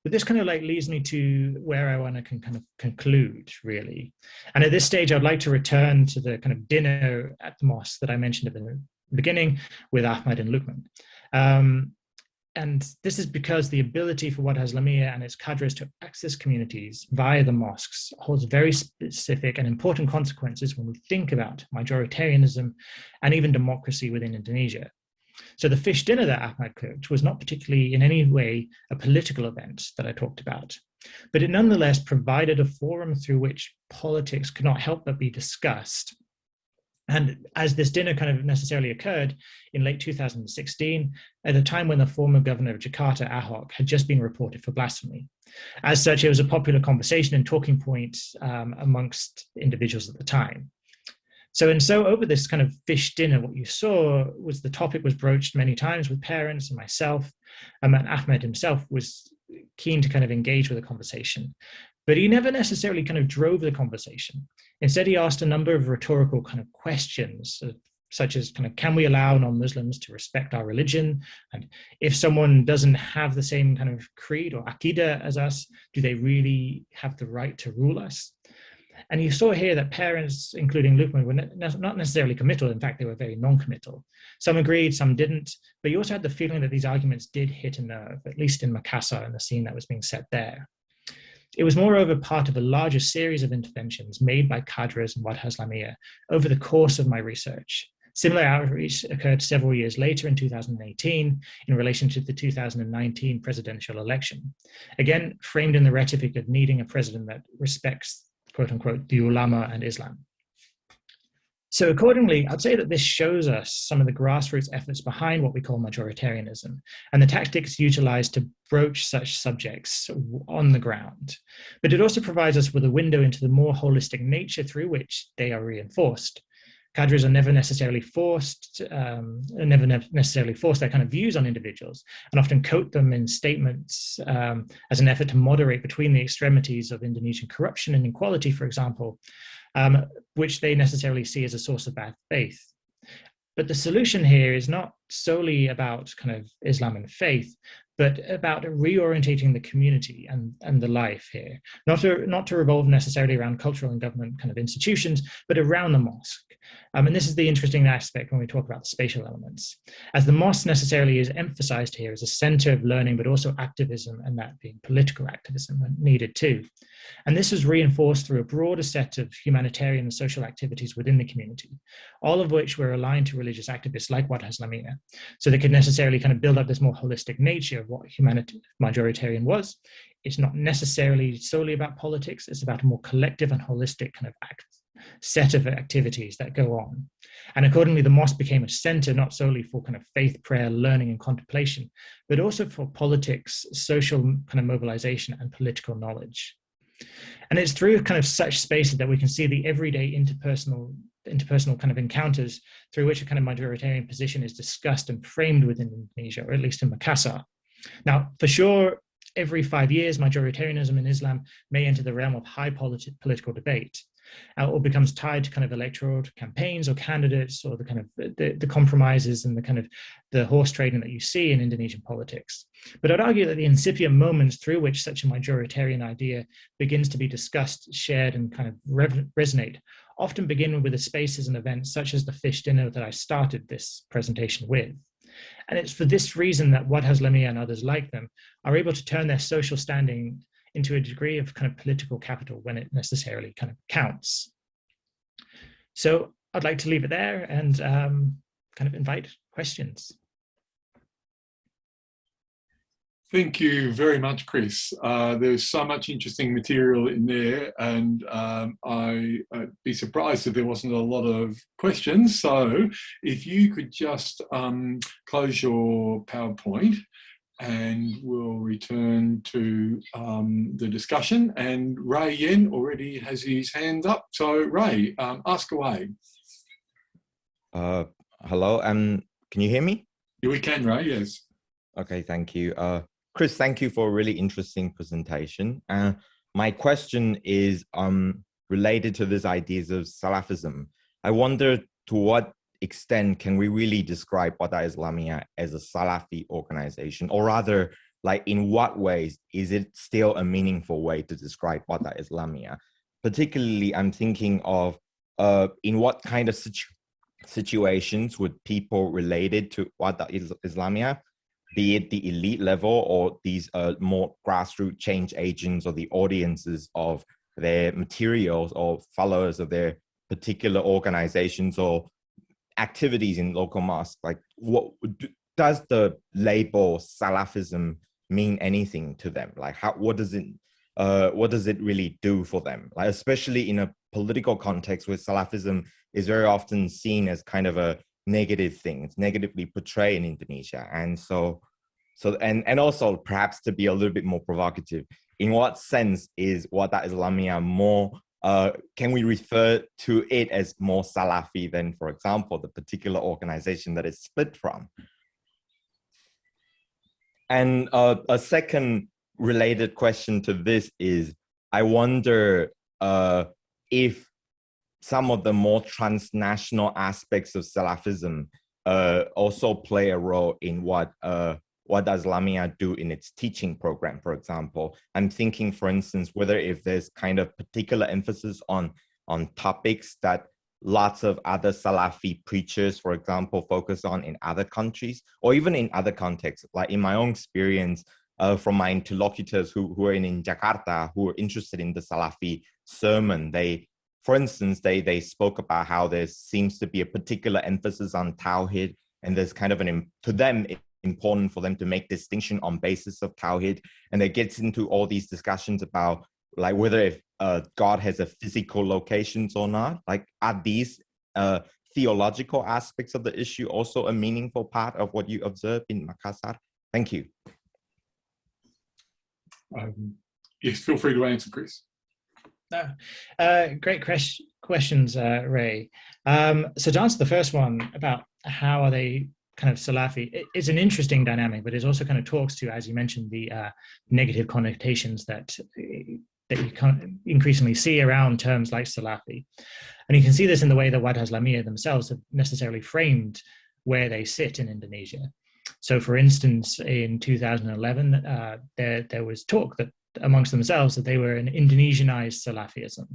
But this kind of like leads me to where I want to kind of conclude, really. And at this stage, I'd like to return to the kind of dinner at the mosque that I mentioned at the beginning with Ahmed and Lukman. And this is because the ability for Wahdah Islamiyah and its cadres to access communities via the mosques holds very specific and important consequences when we think about majoritarianism and even democracy within Indonesia. So the fish dinner that Ahmed cooked was not particularly in any way a political event that I talked about, but it nonetheless provided a forum through which politics could not help but be discussed. And as this dinner kind of necessarily occurred in late 2016, at a time when the former governor of Jakarta, Ahok, had just been reported for blasphemy. As such, it was a popular conversation and talking point amongst individuals at the time. So over this kind of fish dinner, what you saw was the topic was broached many times with parents and myself, and Ahmed himself was keen to kind of engage with the conversation. But he never necessarily kind of drove the conversation. Instead, he asked a number of rhetorical kind of questions, such as kind of, can we allow non-Muslims to respect our religion? And if someone doesn't have the same kind of creed or akida as us, do they really have the right to rule us? And you saw here that parents, including Lukman, were not necessarily committal. In fact, they were very non-committal. Some agreed, some didn't. But you also had the feeling that these arguments did hit a nerve, at least in Makassar and the scene that was being set there. It was moreover part of a larger series of interventions made by cadres and Wahdah Islamiyah over the course of my research. Similar outreach occurred several years later in 2018 in relation to the 2019 presidential election. Again, framed in the rhetoric of needing a president that respects, quote unquote, the ulama and Islam. So accordingly, I'd say that this shows us some of the grassroots efforts behind what we call majoritarianism and the tactics utilized to broach such subjects on the ground. But it also provides us with a window into the more holistic nature through which they are reinforced. Cadres are never necessarily forced, their kind of views on individuals, and often coat them in statements as an effort to moderate between the extremities of Indonesian corruption and inequality, for example, which they necessarily see as a source of bad faith. But the solution here is not solely about kind of Islam and faith, but about reorientating the community and the life here, not to revolve necessarily around cultural and government kind of institutions, but around the mosque. And this is the interesting aspect when we talk about the spatial elements, as the mosque necessarily is emphasized here as a center of learning, but also activism, and that being political activism needed too. And this was reinforced through a broader set of humanitarian and social activities within the community, all of which were aligned to religious activists like Wahdah Islamiyah. So they could necessarily kind of build up this more holistic nature of what majoritarian was. It's not necessarily solely about politics, it's about a more collective and holistic kind of set of activities that go on. And accordingly, the mosque became a center not solely for kind of faith, prayer, learning, and contemplation, but also for politics, social kind of mobilization, and political knowledge. And it's through kind of such spaces that we can see the everyday interpersonal kind of encounters through which a kind of majoritarian position is discussed and framed within Indonesia, or at least in Makassar. Now, for sure, every 5 years, majoritarianism in Islam may enter the realm of high political debate, or becomes tied to kind of electoral campaigns or candidates, or the kind of the compromises and the kind of the horse trading that you see in Indonesian politics. But I'd argue that the incipient moments through which such a majoritarian idea begins to be discussed, shared, and kind of resonate often begin with the spaces and events such as the fish dinner that I started this presentation with. And it's for this reason that Wahdah Islamiyah and others like them are able to turn their social standing into a degree of kind of political capital when it necessarily kind of counts. So I'd like to leave it there and kind of invite questions. Thank you very much, Chris. There's so much interesting material in there, and I'd be surprised if there wasn't a lot of questions. So if you could just close your PowerPoint, and we'll return to the discussion. And Ray Yen already has his hand up. So Ray, ask away. Hello, I'm Can you hear me? Yeah, we can, Ray, yes. Okay, thank you. Chris, thank you for a really interesting presentation. My question is related to these ideas of Salafism. I wonder to what extent can we really describe Wahdah Islamiyah as a Salafi organization, or rather, like in what ways is it still a meaningful way to describe Wahdah Islamiyah? Particularly, I'm thinking of in what kind of situations would people related to Wahdah Islamiyah, be it the elite level or these more grassroots change agents or the audiences of their materials or followers of their particular organizations or activities in local mosques, like what does the label Salafism mean anything to them? Like what does it really do for them? Like especially in a political context where Salafism is very often seen as kind of a negative thing. It's negatively portrayed in Indonesia. And and also perhaps to be a little bit more provocative, in what sense is Wahdah Islamiyah more, can we refer to it as more Salafi than, for example, the particular organization that it's split from? And a second related question to this is, I wonder if some of the more transnational aspects of Salafism also play a role in what does Islamiyah do in its teaching program, for example. I'm thinking, for instance, whether if there's kind of particular emphasis on topics that lots of other Salafi preachers, for example, focus on in other countries, or even in other contexts. Like in my own experience, from my interlocutors who are in Jakarta, who are interested in the Salafi sermon, for instance, they spoke about how there seems to be a particular emphasis on Tawhid, and there's kind of to them, important for them to make distinction on basis of Tawhid. And it gets into all these discussions about like whether if God has a physical locations or not. Like, are these theological aspects of the issue also a meaningful part of what you observe in Makassar? Thank you. Yes, feel free to answer, Chris. Great questions, Ray. So to answer the first one about how are they kind of Salafi, it's an interesting dynamic, but it also kind of talks to, as you mentioned, the negative connotations that you kind of increasingly see around terms like Salafi. And you can see this in the way that Wahdah Islamiyah themselves have necessarily framed where they sit in Indonesia. So for instance, in 2011, there was talk that amongst themselves that they were an Indonesianized Salafism.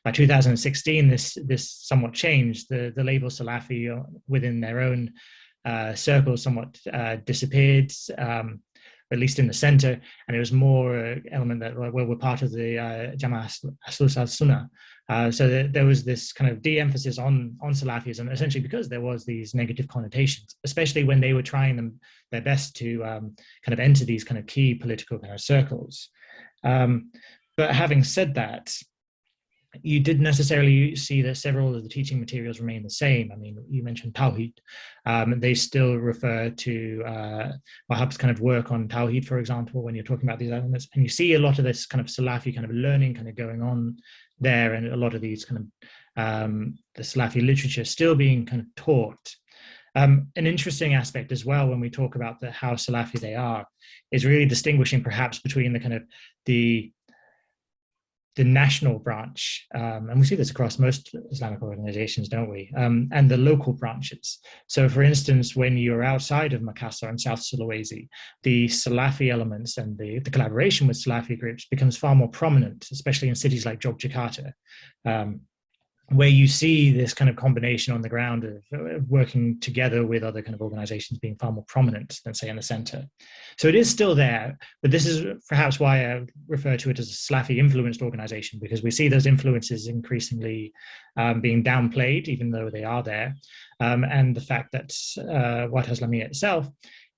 By 2016, this somewhat changed. The label Salafi within their own circles somewhat disappeared, at least in the center, and it was more element that we're part of the Jamaah Ahlus Sunnah. So there was this kind of de-emphasis on Salafism, essentially because there was these negative connotations, especially when they were trying their best to kind of enter these kind of key political kind of circles. But having said that, you did necessarily see that several of the teaching materials remain the same. I mean, you mentioned Tawhid. They still refer to Wahhab's kind of work on Tawhid, for example, when you're talking about these elements. And you see a lot of this kind of Salafi kind of learning kind of going on there, and a lot of these kind of the Salafi literature still being kind of taught. An interesting aspect as well when we talk about how Salafi they are is really distinguishing perhaps between the kind of the national branch, and we see this across most Islamic organizations, don't we? And the local branches. So for instance, when you're outside of Makassar and South Sulawesi, the Salafi elements and the collaboration with Salafi groups becomes far more prominent, especially in cities like Yogyakarta, where you see this kind of combination on the ground of working together with other kind of organizations being far more prominent than, say, in the center. So it is still there, but this is perhaps why I refer to it as a Salafi-influenced organization, because we see those influences increasingly being downplayed, even though they are there. And the fact that Wahdah Islamiyah itself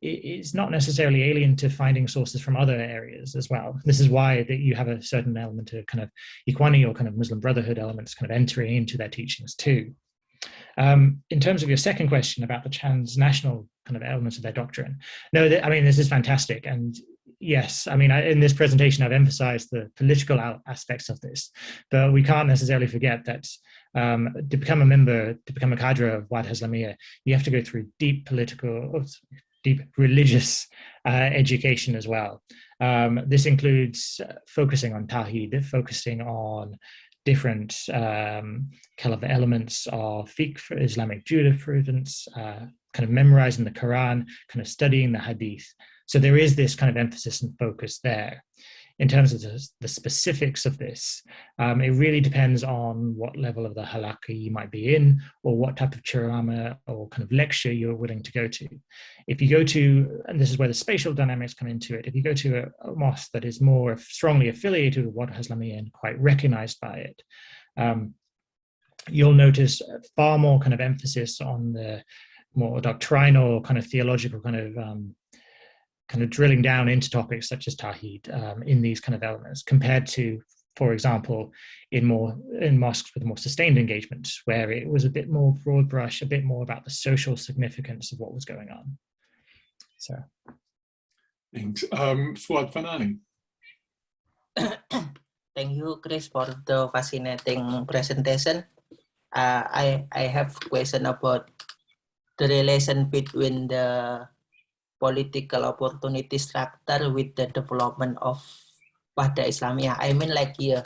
is not necessarily alien to finding sources from other areas as well. This is why that you have a certain element of kind of Ikhwani or kind of Muslim Brotherhood elements kind of entering into their teachings too. In terms of your second question about the transnational kind of elements of their doctrine, no, I mean, this is fantastic. And yes, I mean, in this presentation, I've emphasized the political aspects of this, but we can't necessarily forget that To become a member, to become a cadre of Wahdah Islamiyah, you have to go through deep religious education as well. This includes focusing on Tawheed, focusing on different kind of elements of fiqh, for Islamic jurisprudence, kind of memorizing the Quran, kind of studying the Hadith. So there is this kind of emphasis and focus there. In terms of the specifics of this, it really depends on what level of the halaqah you might be in, or what type of ceramah or kind of lecture you're willing to go to. If you go to, and this is where the spatial dynamics come into it, if you go to a mosque that is more strongly affiliated with Wahdah Islamiyah and quite recognized by it, you'll notice far more kind of emphasis on the more doctrinal, kind of theological, kind of drilling down into topics such as Tawheed in these kind of elements, compared to, for example, in mosques with more sustained engagement, where it was a bit more broad brush, a bit more about the social significance of what was going on. So, thanks. Fuad Fanani. Thank you, Chris, for the fascinating presentation. I have a question about the relation between the political opportunity structure with the development of Wahdah Islamiyah. I mean, like here,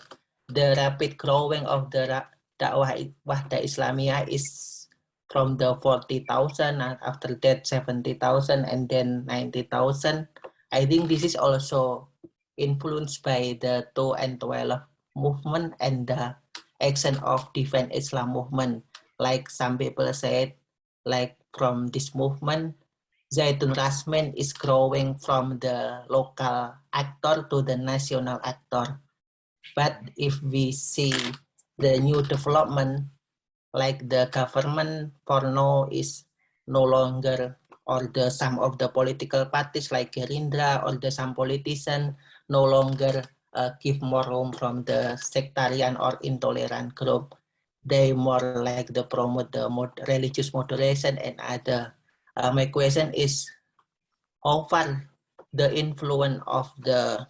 the rapid growing of the Wahdah Islamiyah is from the 40,000, and after that 70,000, and then 90,000. I think this is also influenced by the 2 and 12 movement and the action of Defend Islam movement. Like some people said, like from this movement, Zaitun Rasmin is growing from the local actor to the national actor. But if we see the new development, like the government for now is no longer, or the some of the political parties like Gerindra or the some politicians no longer give more room from the sectarian or intolerant group. They more like the promote the religious moderation and other. My question is, how far the influence of the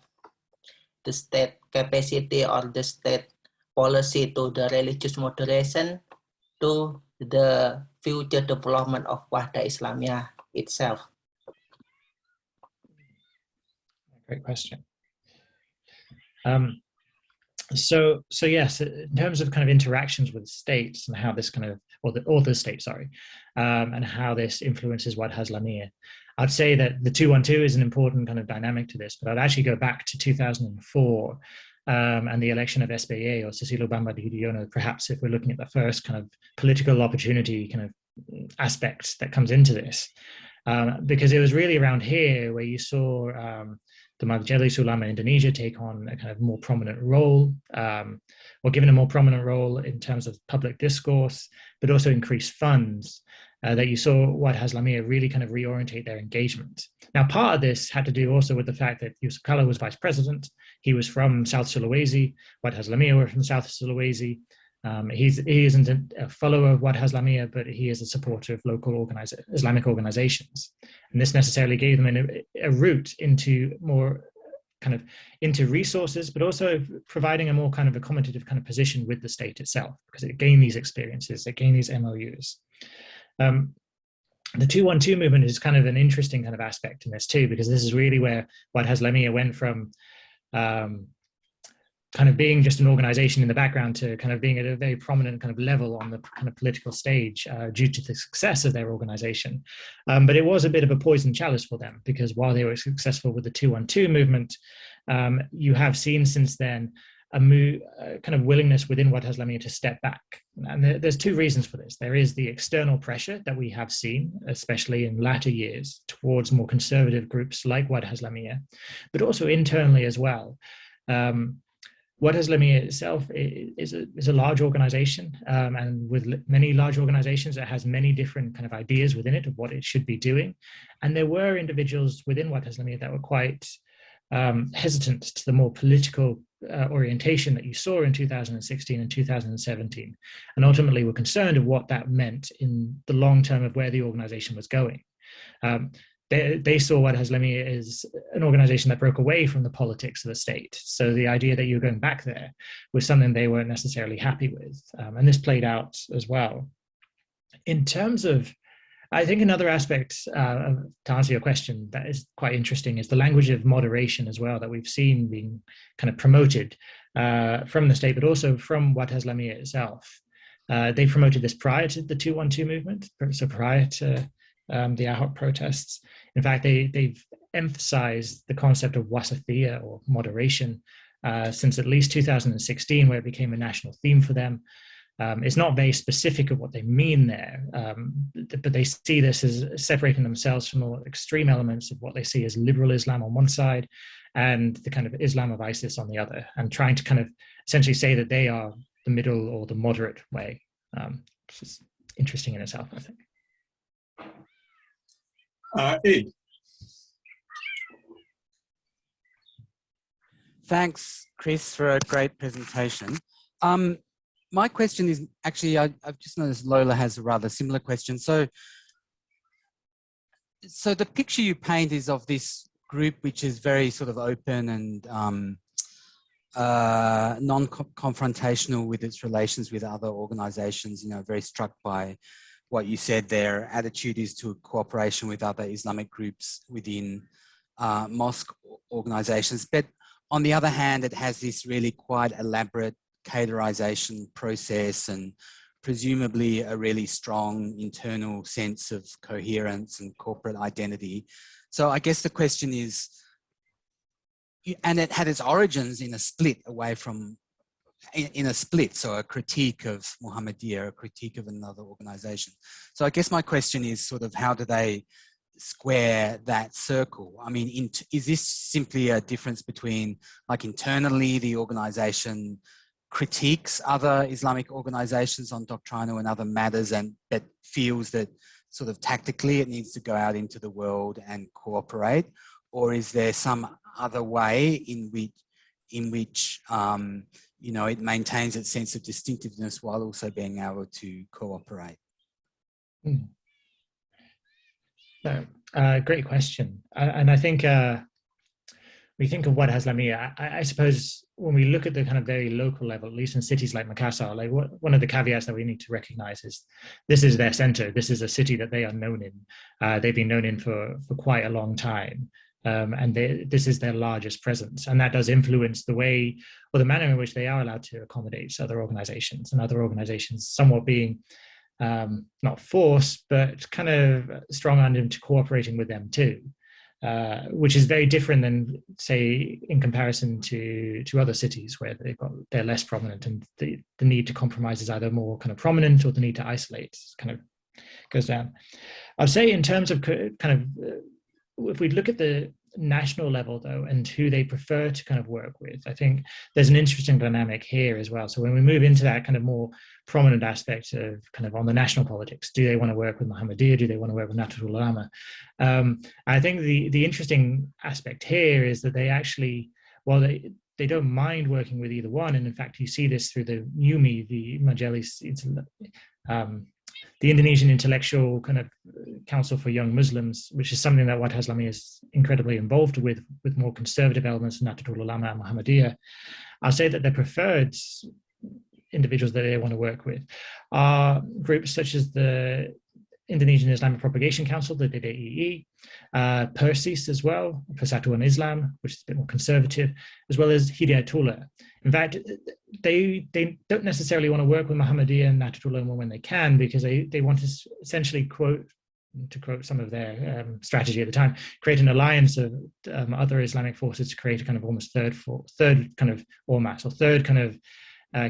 state capacity or the state policy to the religious moderation to the future development of Wahdah Islamiyah itself? Great question. So yes, in terms of kind of interactions with states and how this kind of, or the state, sorry, and how this influences Wahdah Islamiyah, I'd say that the 212 is an important kind of dynamic to this, but I'd actually go back to 2004 and the election of SBA or Susilo Bambang Yudhoyono, perhaps if we're looking at the first kind of political opportunity kind of aspect that comes into this, because it was really around here where you saw the Majelis Ulama in Indonesia take on a kind of more prominent role, or given a more prominent role in terms of public discourse, but also increased funds, that you saw Wahdah Islamiyah really kind of reorientate their engagement. Now, part of this had to do also with the fact that Yusuf Kala was vice president. He was from South Sulawesi. Wahdah Islamiyah were from South Sulawesi. He isn't a follower of Wahdah Islamiyah, but he is a supporter of local Islamic organizations. And this necessarily gave them a route into more kind of into resources, but also providing a more kind of accommodative kind of position with the state itself, because it gained these experiences, it gained these MOUs. The 212 movement is kind of an interesting kind of aspect in this too, because this is really where Wahdah Islamiyah went from kind of being just an organization in the background to kind of being at a very prominent kind of level on the kind of political stage due to the success of their organization. But it was a bit of a poison chalice for them, because while they were successful with the 212 movement, you have seen since then a kind of willingness within Wahdah Islamiyah to step back. And there's two reasons for this. There is the external pressure that we have seen, especially in latter years, towards more conservative groups like Wahdah Islamiyah, but also internally as well. Wahdah Islamiyah itself is a large organization, and with many large organizations, it has many different kind of ideas within it of what it should be doing. And there were individuals within Wahdah Islamiyah that were quite hesitant to the more political orientation that you saw in 2016 and 2017, and ultimately were concerned of what that meant in the long term of where the organization was going. they saw Wahdah Islamiyah as an organization that broke away from the politics of the state. So the idea that you were going back there was something they weren't necessarily happy with. And this played out as well. In terms of, I think another aspect, to answer your question, that is quite interesting is the language of moderation as well, that we've seen being kind of promoted from the state, but also from Wahdah Islamiyah itself. They promoted this prior to the 212 movement, so prior to the Ahok protests. In fact, they've emphasized the concept of wasatiyah, or moderation, since at least 2016, where it became a national theme for them. It's not very specific of what they mean there, but they see this as separating themselves from all extreme elements of what they see as liberal Islam on one side and the kind of Islam of ISIS on the other, and trying to kind of essentially say that they are the middle or the moderate way, which is interesting in itself, I think. Ed. Thanks, Chris, for a great presentation. My question is actually, I've just noticed Lola has a rather similar question. So the picture you paint is of this group which is very sort of open and non-confrontational with its relations with other organizations, you know, very struck by what you said. Their attitude is to cooperation with other Islamic groups within mosque organizations. But on the other hand, it has this really quite elaborate categorization process and presumably a really strong internal sense of coherence and corporate identity. So I guess the question is, and it had its origins in a split away from, in a split, so a critique of Muhammadiyah, a critique of another organization. So I guess my question is sort of how do they square that circle? I mean, is this simply a difference between, like, internally the organization critiques other Islamic organizations on doctrinal and other matters, and that feels that sort of tactically it needs to go out into the world and cooperate? Or is there some other way in which you know, it maintains its sense of distinctiveness while also being able to cooperate? Great question. And I think we think of Wahdah Islamiyah, I suppose when we look at the kind of very local level, at least in cities like Makassar, like one of the caveats that we need to recognize is this is their center. This is a city that they are known in. They've been known in for quite a long time. And this is their largest presence. And that does influence the way, or the manner in which they are allowed to accommodate other organizations, and other organizations somewhat being not forced, but kind of strong-armed into cooperating with them too. Which is very different than, say, in comparison to other cities where they're less prominent, and the need to compromise is either more kind of prominent, or the need to isolate kind of goes down. I'd say in terms of kind of, if we look at the national level though, and who they prefer to kind of work with, I think there's an interesting dynamic here as well. So when we move into that kind of more prominent aspect of kind of on the national politics, do they want to work with Muhammadiyah? Do they want to work with Nahdlatul Ulama? I think the interesting aspect here is that they actually, well, they don't mind working with either one. And in fact, you see this through the MUMI, the Majelis, the Indonesian Intellectual kind of Council for Young Muslims, which is something that Wahdah Islamiyah is incredibly involved with more conservative elements of Nahdlatul Ulama and Muhammadiyah. I'll say that their preferred individuals that they want to work with are groups such as the Indonesian Islamic Propagation Council, the DDII, Persis as well, Persatuan Islam, which is a bit more conservative, as well as Hidayatullah. In fact, they don't necessarily want to work with Muhammadiyah and Nahdlatul Ulama when they can, because they want to essentially to quote some of their strategy at the time, create an alliance of other Islamic forces to create a kind of almost third kind of ormas, or third kind of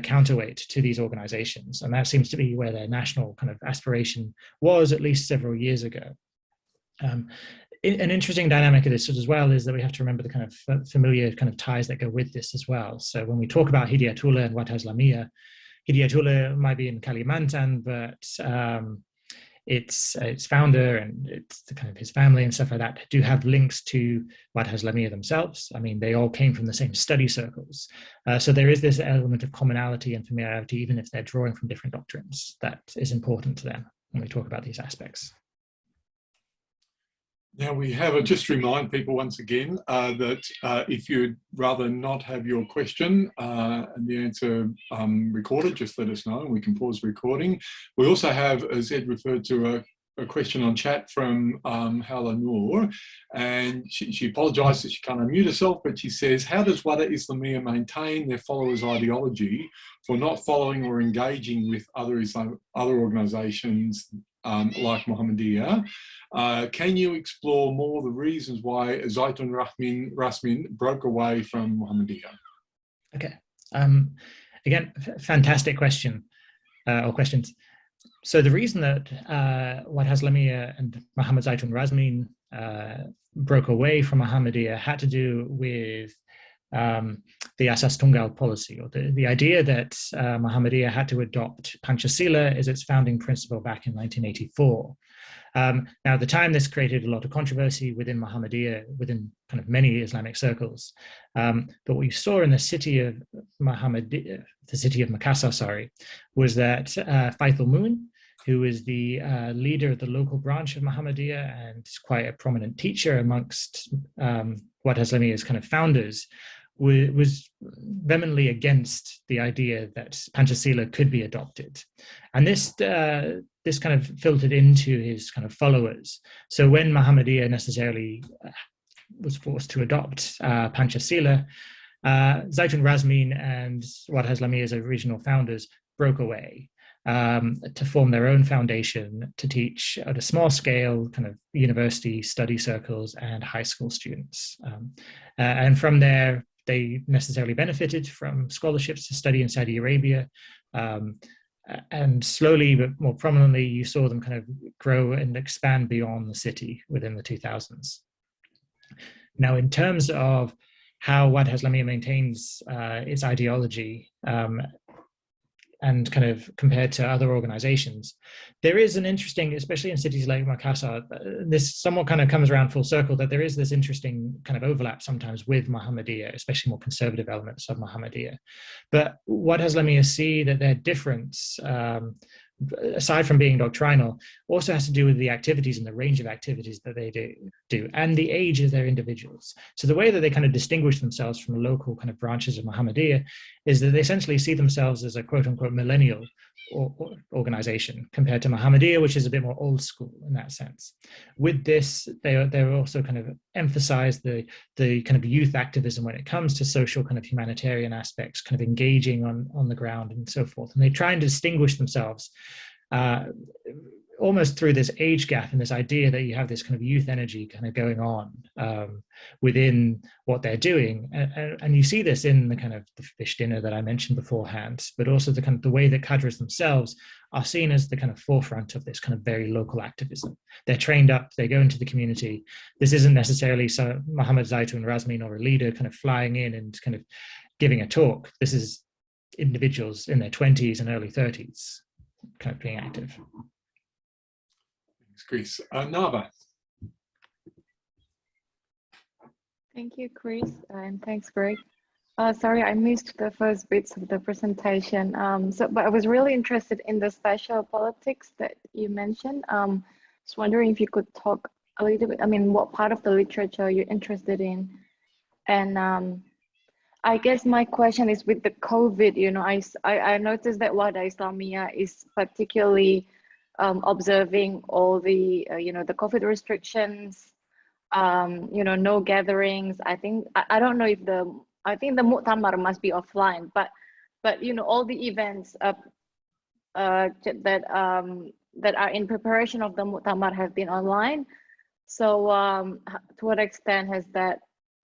counterweight to these organizations. And that seems to be where their national kind of aspiration was, at least several years ago. An interesting dynamic of this as well is that we have to remember the kind of familiar kind of ties that go with this as well. So when we talk about Hidayatullah and Wahdah Islamiyah, Hidayatullah might be in Kalimantan, but its founder and it's the kind of his family and stuff like that do have links to Wahdah Islamiyah themselves. I mean, they all came from the same study circles. So there is this element of commonality and familiarity, even if they're drawing from different doctrines, that is important to them when we talk about these aspects. Now we have, just remind people once again that if you'd rather not have your question and the answer recorded, just let us know and we can pause the recording. We also have, as Ed referred to, a question on chat from Hala Noor, and she apologises that she can't unmute herself, but she says, how does Wahdah Islamiyah maintain their followers' ideology for not following or engaging with other organisations like Muhammadiyah? Can you explore more the reasons why Zaitun Rasmin broke away from Muhammadiyah? Okay. Again, fantastic question or questions. So the reason that Wahdah Islamiyah and Muhammad Zaitun Rasmin broke away from Muhammadiyah had to do with the Asas Tunggal policy, or the idea that Muhammadiyah had to adopt Pancasila as its founding principle back in 1984. Now, at the time, this created a lot of controversy within Muhammadiyah, within kind of many Islamic circles. But what you saw in the city of Makassar, was that Faithul Mu'in, who is the leader of the local branch of Muhammadiyah and quite a prominent teacher amongst Wahdah Islamiyah's kind of founders, was vehemently against the idea that Pancasila could be adopted. And this kind of filtered into his kind of followers. So when Muhammadiyah necessarily was forced to adopt Pancasila, Zaitun Rasmin and Wahdah Islamiyah's original founders broke away to form their own foundation to teach at a small scale kind of university study circles and high school students. And from there, they necessarily benefited from scholarships to study in Saudi Arabia. And slowly, but more prominently, you saw them kind of grow and expand beyond the city within the 2000s. Now, in terms of how Wahdah Islamiyah maintains its ideology, and kind of compared to other organizations, there is an interesting, especially in cities like Makassar, this somewhat kind of comes around full circle, that there is this interesting kind of overlap sometimes with Muhammadiyah, especially more conservative elements of Muhammadiyah. But Wahdah Islamiyah see that their difference, aside from being doctrinal, also has to do with the activities and the range of activities that they do and the age of their individuals. So the way that they kind of distinguish themselves from the local kind of branches of Muhammadiyah is that they essentially see themselves as a quote unquote millennial organization compared to Muhammadiyah, which is a bit more old school in that sense. With this, they also kind of emphasize the kind of youth activism when it comes to social kind of humanitarian aspects, kind of engaging on the ground and so forth. And they try and distinguish themselves almost through this age gap and this idea that you have this kind of youth energy kind of going on within what they're doing. And you see this in the kind of the fish dinner that I mentioned beforehand, but also the kind of the way that cadres themselves are seen as the kind of forefront of this kind of very local activism. They're trained up, they go into the community. This isn't necessarily Muhammad Zaitun Rasmin or a leader kind of flying in and kind of giving a talk. This is individuals in their 20s and early 30s kind of being active. Chris. Nava. Thank you, Chris, and thanks, Greg. Sorry, I missed the first bits of the presentation. But I was really interested in the spatial politics that you mentioned. Just wondering if you could talk a little bit. I mean, what part of the literature you're interested in? And I guess my question is with the COVID. You know, I noticed that Wahdah Islamiyah is particularly observing all the the COVID restrictions, no gatherings. I think I don't know if I think the Mu'tamar must be offline, but all the events that are in preparation of the Mu'tamar have been online. So to what extent has that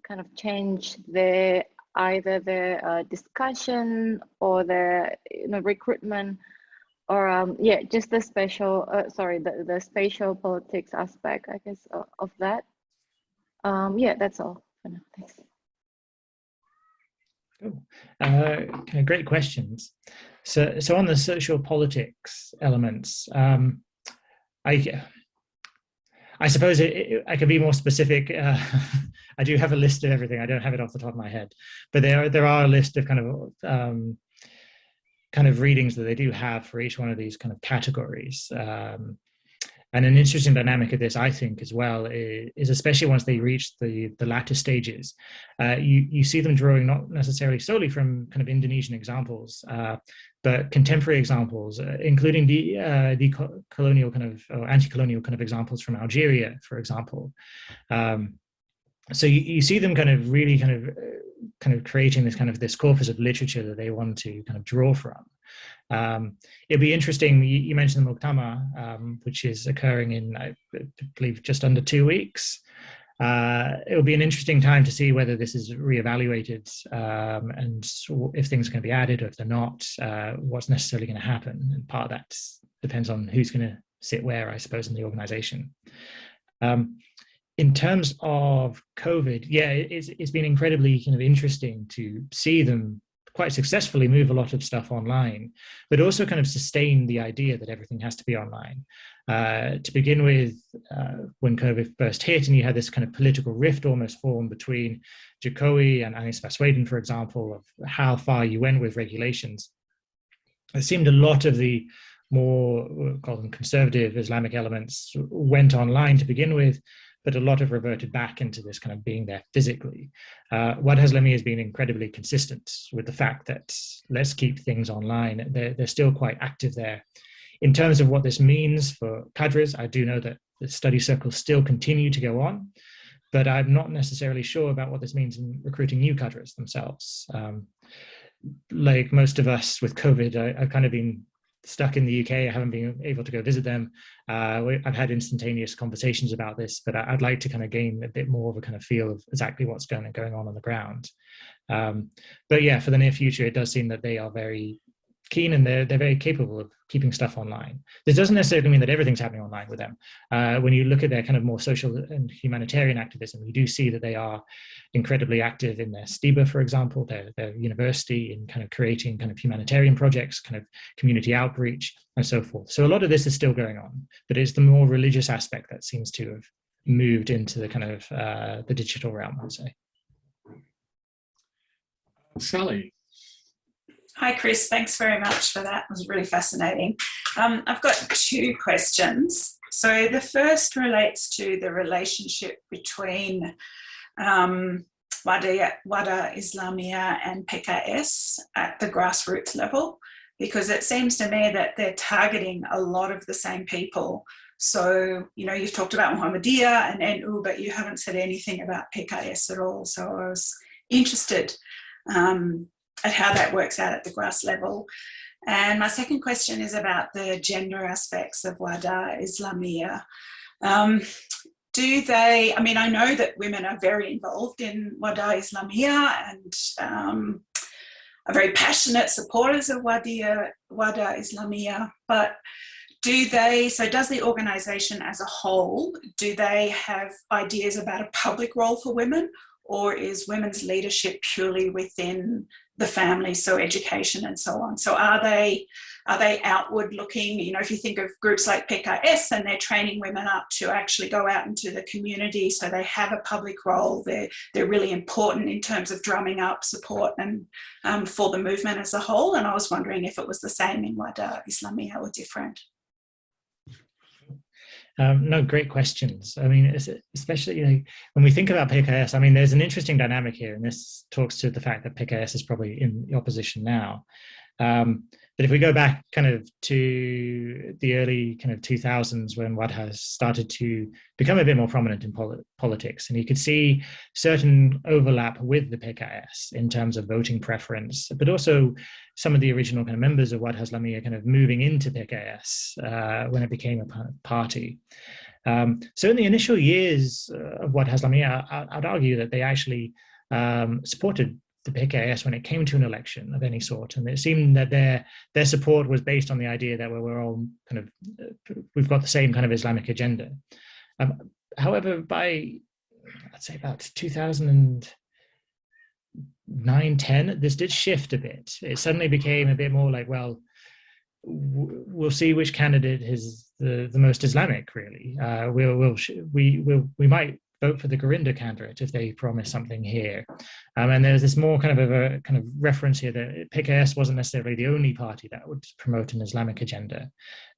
kind of changed either the discussion or the recruitment? Or just the the spatial politics aspect, I guess, of that. That's all for now. Thanks. Cool. Great questions. So on the social politics elements, I suppose I could be more specific. I do have a list of everything. I don't have it off the top of my head, but there are a list of kind of readings that they do have for each one of these kind of categories. And an interesting dynamic of this, I think, as well, is especially once they reach the latter stages, you see them drawing not necessarily solely from kind of Indonesian examples, but contemporary examples, including the colonial kind of, or anti-colonial kind of examples from Algeria, for example. So you see them kind of really kind of creating this corpus of literature that they want to kind of draw from. It'll be interesting. You mentioned the Muktamar, which is occurring in, I believe, just under 2 weeks. It'll be an interesting time to see whether this is reevaluated, and if things are going to be added, or if they're not, what's necessarily going to happen. And part of that depends on who's going to sit where, I suppose, in the organization. In terms of COVID, yeah, it's been incredibly kind of interesting to see them quite successfully move a lot of stuff online, but also kind of sustain the idea that everything has to be online. To begin with, when COVID first hit, and you had this kind of political rift almost form between Jokowi and Anies Baswedan, for example, of how far you went with regulations, it seemed a lot of the more, we'll call them conservative Islamic elements, went online to begin with, but a lot have reverted back into this kind of being there physically. Wahdah Islamiyah has been incredibly consistent with the fact that let's keep things online. They're still quite active there. In terms of what this means for cadres, I do know that the study circles still continue to go on, but I'm not necessarily sure about what this means in recruiting new cadres themselves. Like most of us with COVID, I've kind of been stuck in the UK. I haven't been able to go visit them. I've had instantaneous conversations about this, but I'd like to kind of gain a bit more of a kind of feel of exactly what's going on the ground. But yeah, for the near future, it does seem that they are very keen, and they're very capable of keeping stuff online. This doesn't necessarily mean that everything's happening online with them. When you look at their kind of more social and humanitarian activism, you do see that they are incredibly active in their STIBA, for example, their university, in kind of creating kind of humanitarian projects, kind of community outreach, and so forth. So a lot of this is still going on, but it's the more religious aspect that seems to have moved into the kind of the digital realm, I'd say. Sally. Hi, Chris. Thanks very much for that. It was really fascinating. I've got 2 questions. So the first relates to the relationship between Wahdah Islamiyah and PKS at the grassroots level, because it seems to me that they're targeting a lot of the same people. So, you know, you've talked about Muhammadiyah and NU, but you haven't said anything about PKS at all. So I was interested at how that works out at the grass level. And my second question is about the gender aspects of Wahdah Islamiyah. Do they, I mean, I know that women are very involved in Wahdah Islamiyah and are very passionate supporters of Wahdah Islamiyah, but do they, so does the organisation as a whole, do they have ideas about a public role for women, or is women's leadership purely within the family, so education and so on? So are they outward looking? You know, if you think of groups like PKS, and they're training women up to actually go out into the community, so they have a public role. They're really important in terms of drumming up support and for the movement as a whole. And I was wondering if it was the same in Wahdah Islamiyah or different. No, great questions. I mean, especially, you know, when we think about PKS, I mean, there's an interesting dynamic here, and this talks to the fact that PKS is probably in the opposition now. But if we go back kind of to the early kind of 2000s, when Wahdah started to become a bit more prominent in politics, and you could see certain overlap with the PKS in terms of voting preference, but also some of the original kind of members of Wahdah Islamiyah kind of moving into PKS when it became a party. So in the initial years of Wahdah Islamiyah, I'd argue that they actually supported the PKS when it came to an election of any sort, and it seemed that their support was based on the idea that we're all kind of, we've got the same kind of Islamic agenda. However, by I'd say about 2009-10, this did shift a bit. It suddenly became a bit more like, well, we'll see which candidate is the most Islamic, really. We might vote for the Garinda candidate if they promise something here. And there's this more kind of a kind of reference here that PKS wasn't necessarily the only party that would promote an Islamic agenda.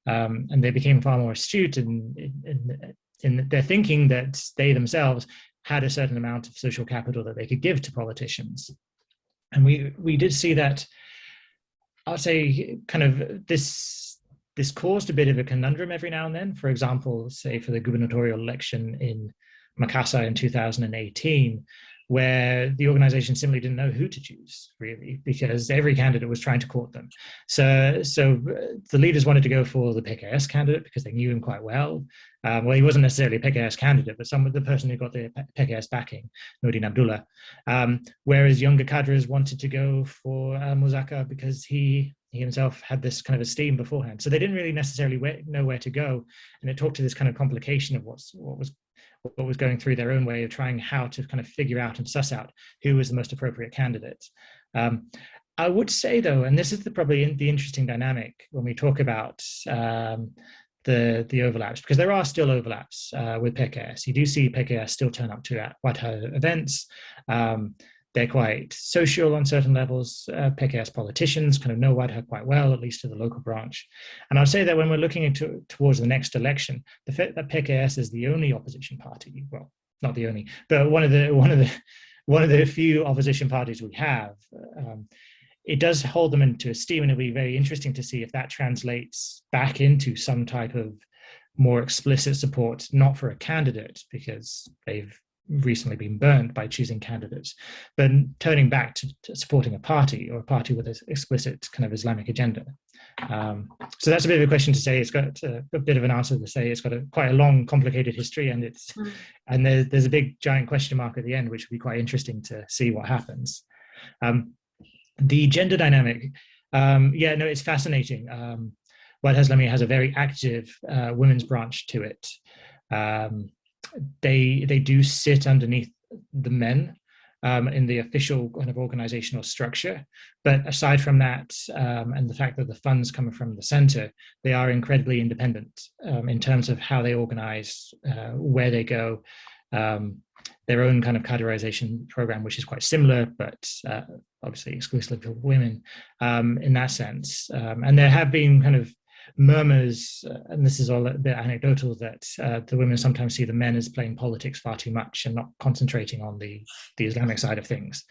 And they became far more astute in their thinking that they themselves had a certain amount of social capital that they could give to politicians. And we did see that, I'd say, kind of this caused a bit of a conundrum every now and then. For example, say for the gubernatorial election in Makassar in 2018, where the organization simply didn't know who to choose, really, because every candidate was trying to court them. So the leaders wanted to go for the PKS candidate because they knew him quite well. Well, he wasn't necessarily a PKS candidate, but the person who got the PKS backing, Nordin Abdullah. Whereas younger cadres wanted to go for Muzaka because he himself had this kind of esteem beforehand. So they didn't really necessarily know where to go. And it talked to this kind of complication of what was going through their own way of trying how to kind of figure out and suss out who was the most appropriate candidate. I would say, though, and this is probably the interesting dynamic when we talk about the overlaps, because there are still overlaps with PKS. You do see PKS still turn up to Wahdah events. They're quite social on certain levels. PKS politicians kind of know Wahdah quite well, at least to the local branch. And I'd say that when we're looking towards the next election, the fact that PKS is the only opposition party, well, not the only, but one of the few opposition parties we have, it does hold them into esteem, and it'll be very interesting to see if that translates back into some type of more explicit support, not for a candidate, because they've recently been burned by choosing candidates, but turning back to supporting a party, or a party with an explicit kind of Islamic agenda. So that's a bit of a question to say. It's got a bit of an answer to say. It's got quite a long, complicated history, and there's a big giant question mark at the end, which would be quite interesting to see what happens. The gender dynamic, it's fascinating. Wahdah Islamiyah has a very active women's branch to it. They do sit underneath the men in the official kind of organizational structure. But aside from that, and the fact that the funds coming from the center, they are incredibly independent in terms of how they organize, where they go, their own kind of categorization program, which is quite similar, but obviously exclusively for women in that sense. And there have been kind of murmurs, and this is all a bit anecdotal, that the women sometimes see the men as playing politics far too much and not concentrating on the Islamic side of things.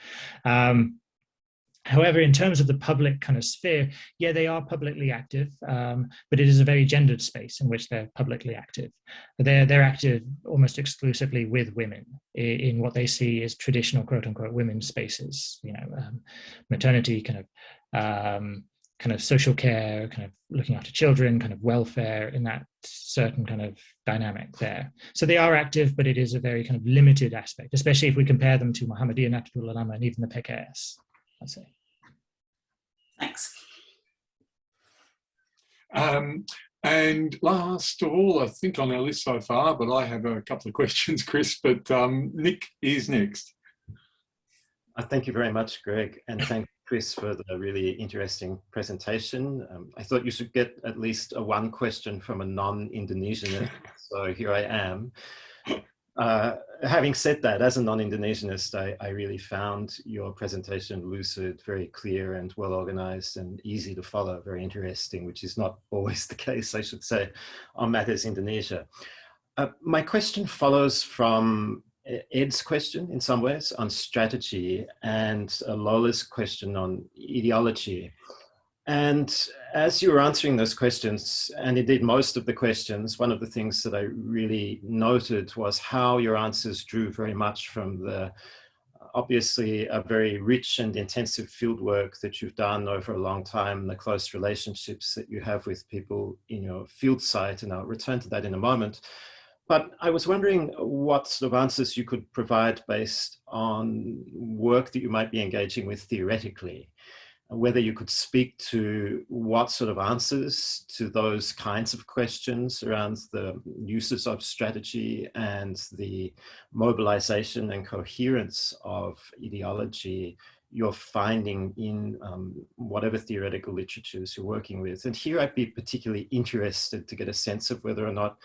However, in terms of the public kind of sphere, yeah, they are publicly active, but it is a very gendered space in which they're publicly active. They're active almost exclusively with women in what they see as traditional quote unquote women's spaces, maternity, kind of social care, kind of looking after children, kind of welfare, in that certain kind of dynamic there. So they are active, but it is a very kind of limited aspect, especially if we compare them to Muhammadiyah, Nahdlatul Ulama, and even the PKS, I'd say. Thanks. And last of all, I think on our list so far, but I have a couple of questions, Chris, but Nick is next. Thank you very much, Greg, and thank Chris for the really interesting presentation. I thought you should get at least one question from a non-Indonesianist, so here I am. Having said that, as a non-Indonesianist, I really found your presentation lucid, very clear and well organized and easy to follow, very interesting, which is not always the case, I should say, on matters Indonesia. My question follows from Ed's question in some ways on strategy and Lola's question on ideology. And as you were answering those questions, and indeed most of the questions, one of the things that I really noted was how your answers drew very much from the obviously a very rich and intensive fieldwork that you've done over a long time, the close relationships that you have with people in your field site, and I'll return to that in a moment. But I was wondering what sort of answers you could provide based on work that you might be engaging with theoretically, whether you could speak to what sort of answers to those kinds of questions around the uses of strategy and the mobilization and coherence of ideology you're finding in whatever theoretical literatures you're working with. And here I'd be particularly interested to get a sense of whether or not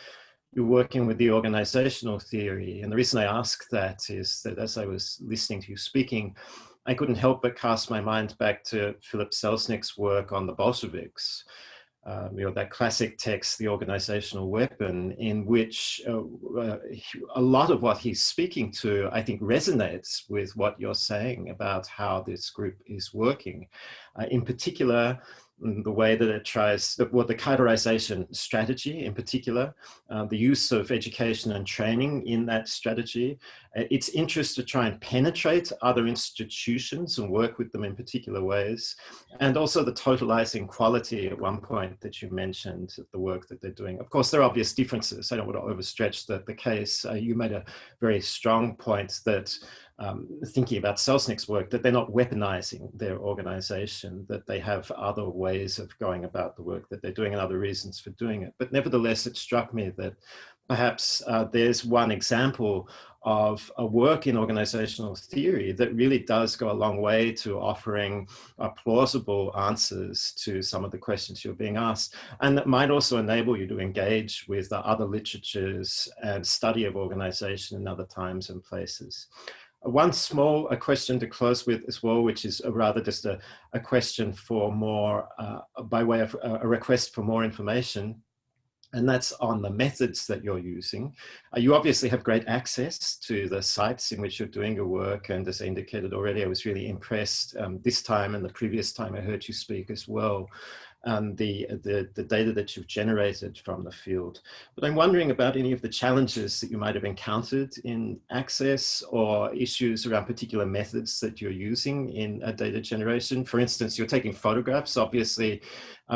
you're working with the organizational theory. And the reason I ask that is that as I was listening to you speaking, I couldn't help but cast my mind back to Philip Selznick's work on the Bolsheviks. that classic text, The Organizational Weapon, in which a lot of what he's speaking to, I think, resonates with what you're saying about how this group is working. In particular, the way that it tries, the Cadreization strategy in particular, the use of education and training in that strategy, its interest to try and penetrate other institutions and work with them in particular ways, and also the totalizing quality at one point that you mentioned, the work that they're doing. Of course, there are obvious differences. I don't want to overstretch the case. You made a very strong point that thinking about Selznick's work, that they're not weaponizing their organization, that they have other ways of going about the work that they're doing and other reasons for doing it. But nevertheless, it struck me that perhaps there's one example of a work in organizational theory that really does go a long way to offering plausible answers to some of the questions you're being asked, and that might also enable you to engage with other literatures and study of organization in other times and places. One small question to close with as well, which is rather just a question for more, by way of a request for more information, and that's on the methods that you're using. You obviously have great access to the sites in which you're doing your work, and as I indicated already, I was really impressed this time and the previous time I heard you speak as well, the data that you've generated from the field. But I'm wondering about any of the challenges that you might have encountered in access, or issues around particular methods that you're using in data generation. For instance, you're taking photographs, obviously,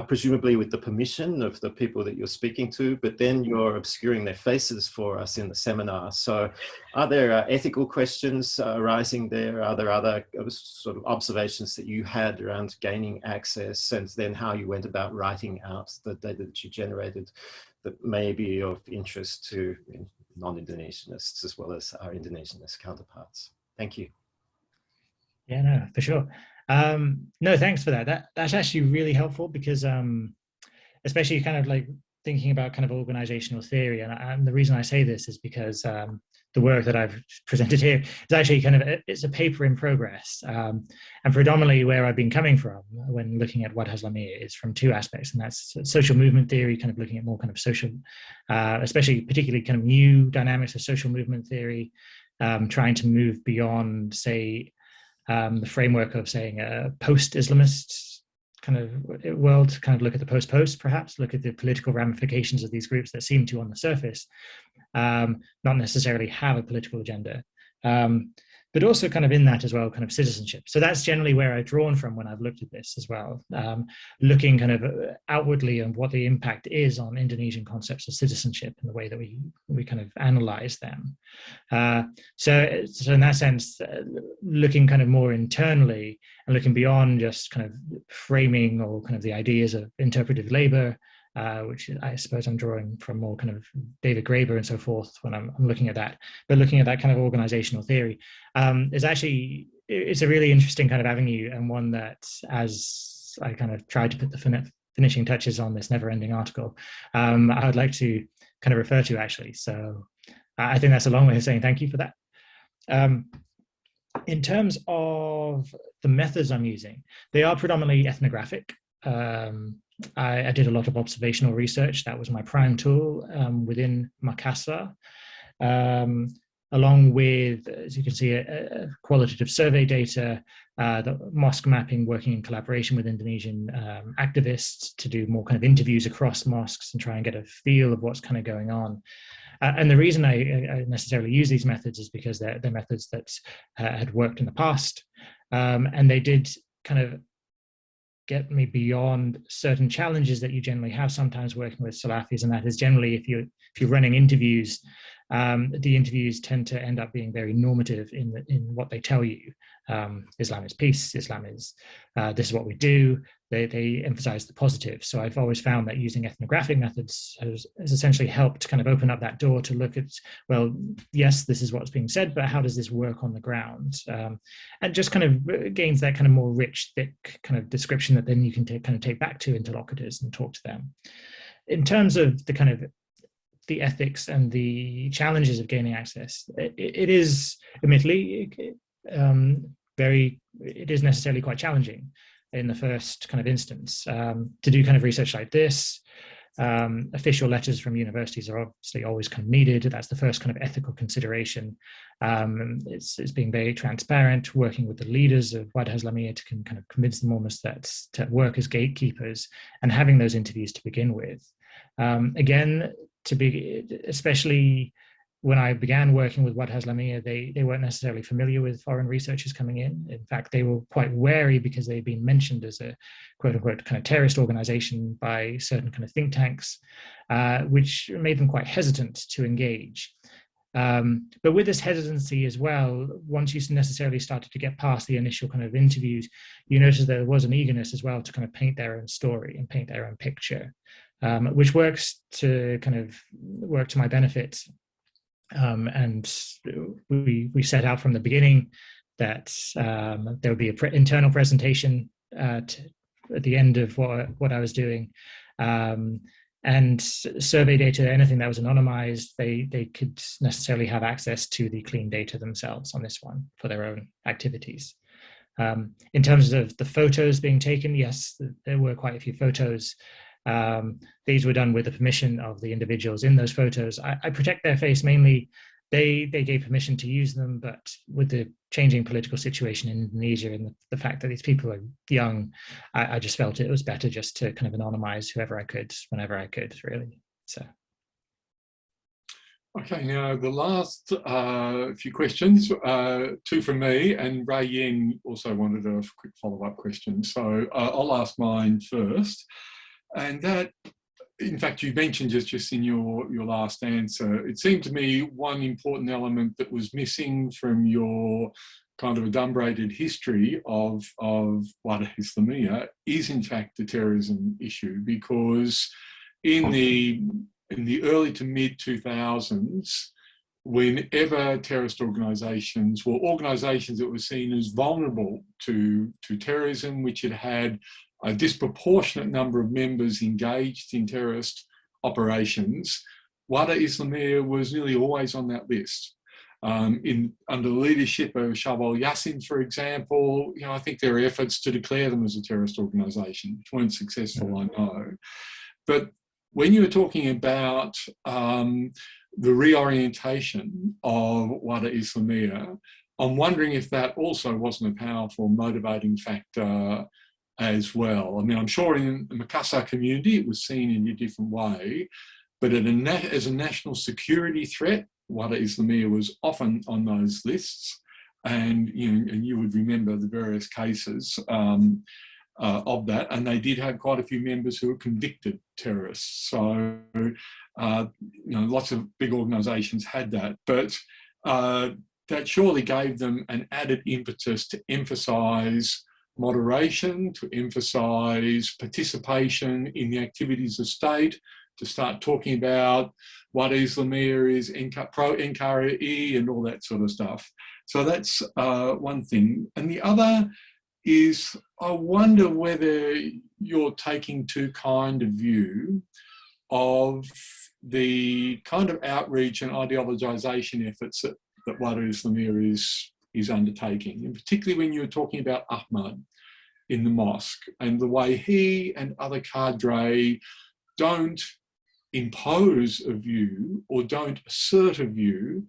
presumably with the permission of the people that you're speaking to, but then you're obscuring their faces for us in the seminar. So are there ethical questions arising there? Are there other sort of observations that you had around gaining access, and then how you went about writing out the data that you generated that may be of interest to non-Indonesianists as well as our Indonesianist counterparts? Thank you. Yeah, no, for sure. No, thanks for that. That's actually really helpful, because especially kind of like thinking about kind of organizational theory, and the reason I say this is because the work that I've presented here is actually kind of, it's a paper in progress, and predominantly where I've been coming from when looking at Wahdah Islamiyah is from two aspects, and that's social movement theory, kind of looking at more kind of social, especially particularly kind of new dynamics of social movement theory, trying to move beyond, say, the framework of saying a post-Islamist kind of world, kind of look at the post-post, perhaps look at the political ramifications of these groups that seem to, on the surface, not necessarily have a political agenda, but also kind of in that as well, kind of citizenship. So that's generally where I've drawn from when I've looked at this as well, looking kind of outwardly on what the impact is on Indonesian concepts of citizenship and the way that we kind of analyze them. So in that sense, looking kind of more internally and looking beyond just kind of framing or kind of the ideas of interpretive labor, which I suppose I'm drawing from more kind of David Graeber and so forth when I'm looking at that, but looking at that kind of organizational theory is actually, it's a really interesting kind of avenue, and one that, as I kind of tried to put the finishing touches on this never-ending article, I would like to kind of refer to actually. So I think that's a long way of saying thank you for that. In terms of the methods I'm using, they are predominantly ethnographic. I did a lot of observational research. That was my prime tool within Makassar, along with, as you can see, a qualitative survey data, the mosque mapping, working in collaboration with Indonesian activists to do more kind of interviews across mosques and try and get a feel of what's kind of going on. And the reason I necessarily use these methods is because they're methods that had worked in the past, and they did kind of get me beyond certain challenges that you generally have sometimes working with Salafis, and that is generally if you're running interviews, the interviews tend to end up being very normative in what they tell you. Islam is peace, Islam is this is what we do. They emphasize the positive. So I've always found that using ethnographic methods has essentially helped to kind of open up that door to look at, well, yes, this is what's being said, but how does this work on the ground? And just kind of gains that kind of more rich, thick kind of description that then you can take back to interlocutors and talk to them. In terms of the kind of the ethics and the challenges of gaining access, it is admittedly it is necessarily quite challenging. in the first kind of instance. To do kind of research like this, official letters from universities are obviously always kind of needed. That's the first kind of ethical consideration. It's being very transparent, working with the leaders of Wahdah Islamiyah to kind of convince them almost that to work as gatekeepers, and having those interviews to begin with. Again, especially when I began working with Wahdah Islamiyah, they weren't necessarily familiar with foreign researchers coming in. In fact, they were quite wary because they'd been mentioned as a quote unquote kind of terrorist organization by certain kind of think tanks, which made them quite hesitant to engage. But with this hesitancy as well, once you necessarily started to get past the initial kind of interviews, you noticed there was an eagerness as well to kind of paint their own story and paint their own picture, which works to my benefit. And we set out from the beginning that there would be an internal presentation at the end of what I was doing, and survey data, anything that was anonymized, they could necessarily have access to the clean data themselves on this one for their own activities. In terms of the photos being taken, yes, there were quite a few photos. These were done with the permission of the individuals in those photos. I protect their face mainly. They gave permission to use them, but with the changing political situation in Indonesia and the fact that these people are young, I just felt it was better just to kind of anonymize whoever I could, whenever I could, really. So. Okay, now the last few questions, two from me, and Ray Yen also wanted a quick follow-up question. So I'll ask mine first. And that, in fact, you mentioned just in your last answer, it seemed to me one important element that was missing from your kind of adumbrated history of Wahdah Islamiyah is in fact the terrorism issue, because in the early to mid 2000s, whenever terrorist organisations were organisations that were seen as vulnerable to terrorism, which had had a disproportionate number of members engaged in terrorist operations, Wahdah Islamiyah was nearly always on that list. Under the leadership of Shawwal Yassin, for example, I think there are efforts to declare them as a terrorist organisation, which weren't successful, I know. But when you were talking about the reorientation of Wahdah Islamiyah, I'm wondering if that also wasn't a powerful motivating factor as well. I mean, I'm sure in the Makassar community it was seen in a different way, but as a national security threat, Wahdah Islamiyah was often on those lists, and you would remember the various cases of that, and they did have quite a few members who were convicted terrorists. So, lots of big organisations had that, but that surely gave them an added impetus to emphasise moderation, to emphasise participation in the activities of state, to start talking about what Islamiyah is pro-NKRI and all that sort of stuff. So that's one thing. And the other is, I wonder whether you're taking too kind a view of the kind of outreach and ideologisation efforts that Wahdah Islamiyah is undertaking, and particularly when you're talking about Ahmad in the mosque and the way he and other cadre don't impose a view or don't assert a view,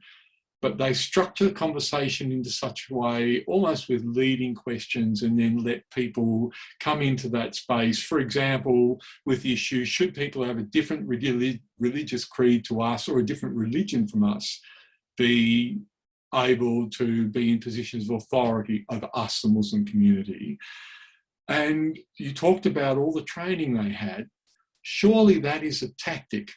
but they structure the conversation into such a way, almost with leading questions, and then let people come into that space. For example, with the issue, should people have a different religious creed to us or a different religion from us be able to be in positions of authority over us, the Muslim community? And you talked about all the training they had. Surely that is a tactic.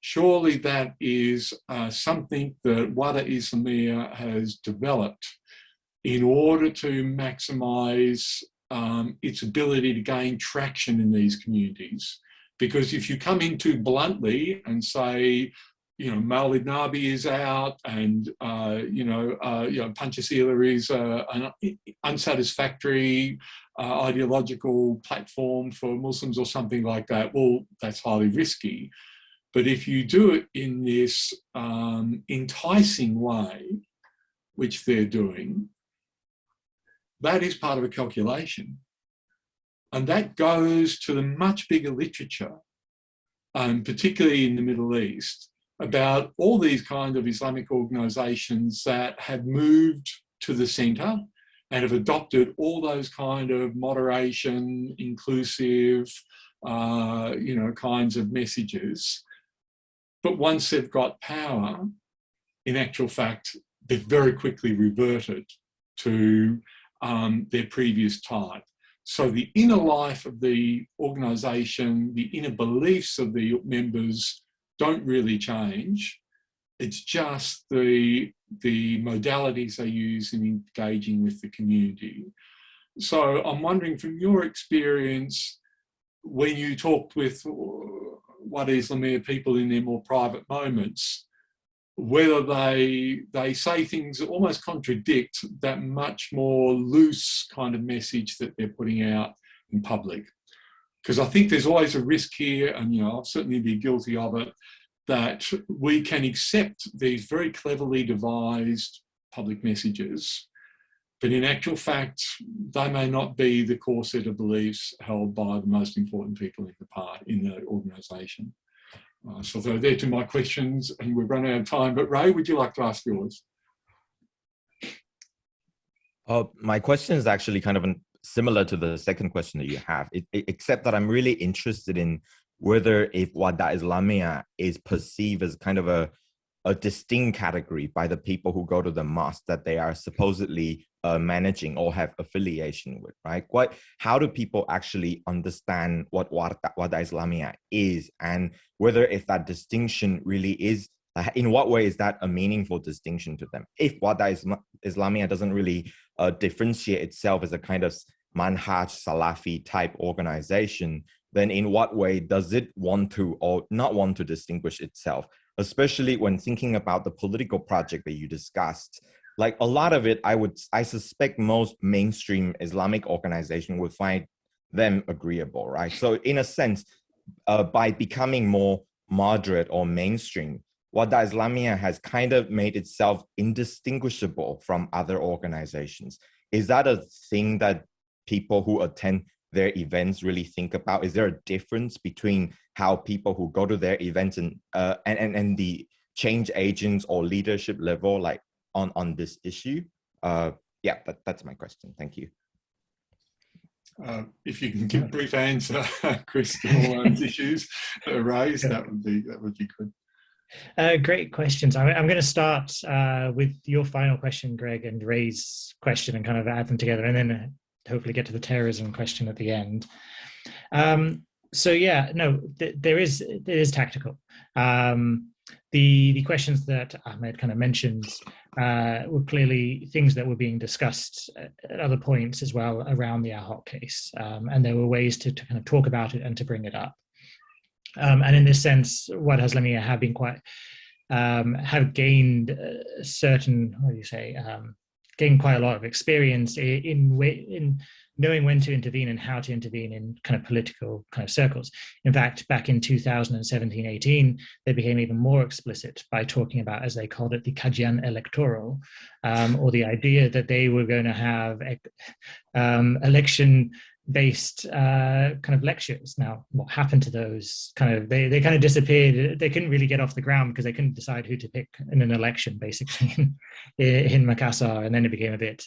Surely that is something that Wahdah Islamiyah has developed in order to maximise its ability to gain traction in these communities. Because if you come in too bluntly and say, Maulid Nabi is out, and Pancasila is an unsatisfactory ideological platform for Muslims or something like that, well, that's highly risky. But if you do it in this enticing way, which they're doing, that is part of a calculation. And that goes to the much bigger literature, particularly in the Middle East, about all these kind of Islamic organisations that have moved to the centre and have adopted all those kind of moderation, inclusive, kinds of messages. But once they've got power, in actual fact, they've very quickly reverted to their previous type. So the inner life of the organisation, the inner beliefs of the members don't really change. It's just the modalities they use in engaging with the community. So I'm wondering, from your experience, when you talked with Wahdah Islamiyah people in their more private moments, whether they say things that almost contradict that much more loose kind of message that they're putting out in public. Because I think there's always a risk here, and I'll certainly be guilty of it, that we can accept these very cleverly devised public messages, but in actual fact, they may not be the core set of beliefs held by the most important people in the organisation. So they're to my questions, and we've run out of time. But Ray, would you like to ask yours? My question is actually kind of similar to the second question that you have, except that I'm really interested in whether if Wahdah Islamiyah is perceived as kind of a distinct category by the people who go to the mosque that they are supposedly managing or have affiliation with, right? How do people actually understand what Wahdah Islamiyah is, and whether if that distinction really is, in what way is that a meaningful distinction to them? If Wahdah Islamiyah doesn't really differentiate itself as a kind of manhaj Salafi type organization, then in what way does it want to or not want to distinguish itself? Especially when thinking about the political project that you discussed. Like a lot of it, I suspect most mainstream Islamic organizations would find them agreeable, right? So in a sense, by becoming more moderate or mainstream, Wahdah Islamiyah has kind of made itself indistinguishable from other organizations. Is that a thing that people who attend their events really think about? Is there a difference between how people who go to their events and the change agents or leadership level, like on this issue? Yeah, that's my question. Thank you. If you can give a brief answer, Chris, to all those issues raised, that would be good. Great questions. I'm going to start with your final question, Greg, and Ray's question, and kind of add them together, and then hopefully get to the terrorism question at the end. So yeah, no, it is tactical. The questions that Ahmed kind of mentioned were clearly things that were being discussed at other points as well around the Ahok case, and there were ways to kind of talk about it and to bring it up. And in this sense, Wahdah Islamiyah have been have gained certain, gained quite a lot of experience in knowing when to intervene and how to intervene in kind of political kind of circles. In fact, back in 2017-18, they became even more explicit by talking about, as they called it, the kajian electoral, or the idea that they were going to have election-based kind of lectures. Now, what happened to those? They kind of disappeared. They couldn't really get off the ground because they couldn't decide who to pick in an election, basically, in Makassar, and then it became a bit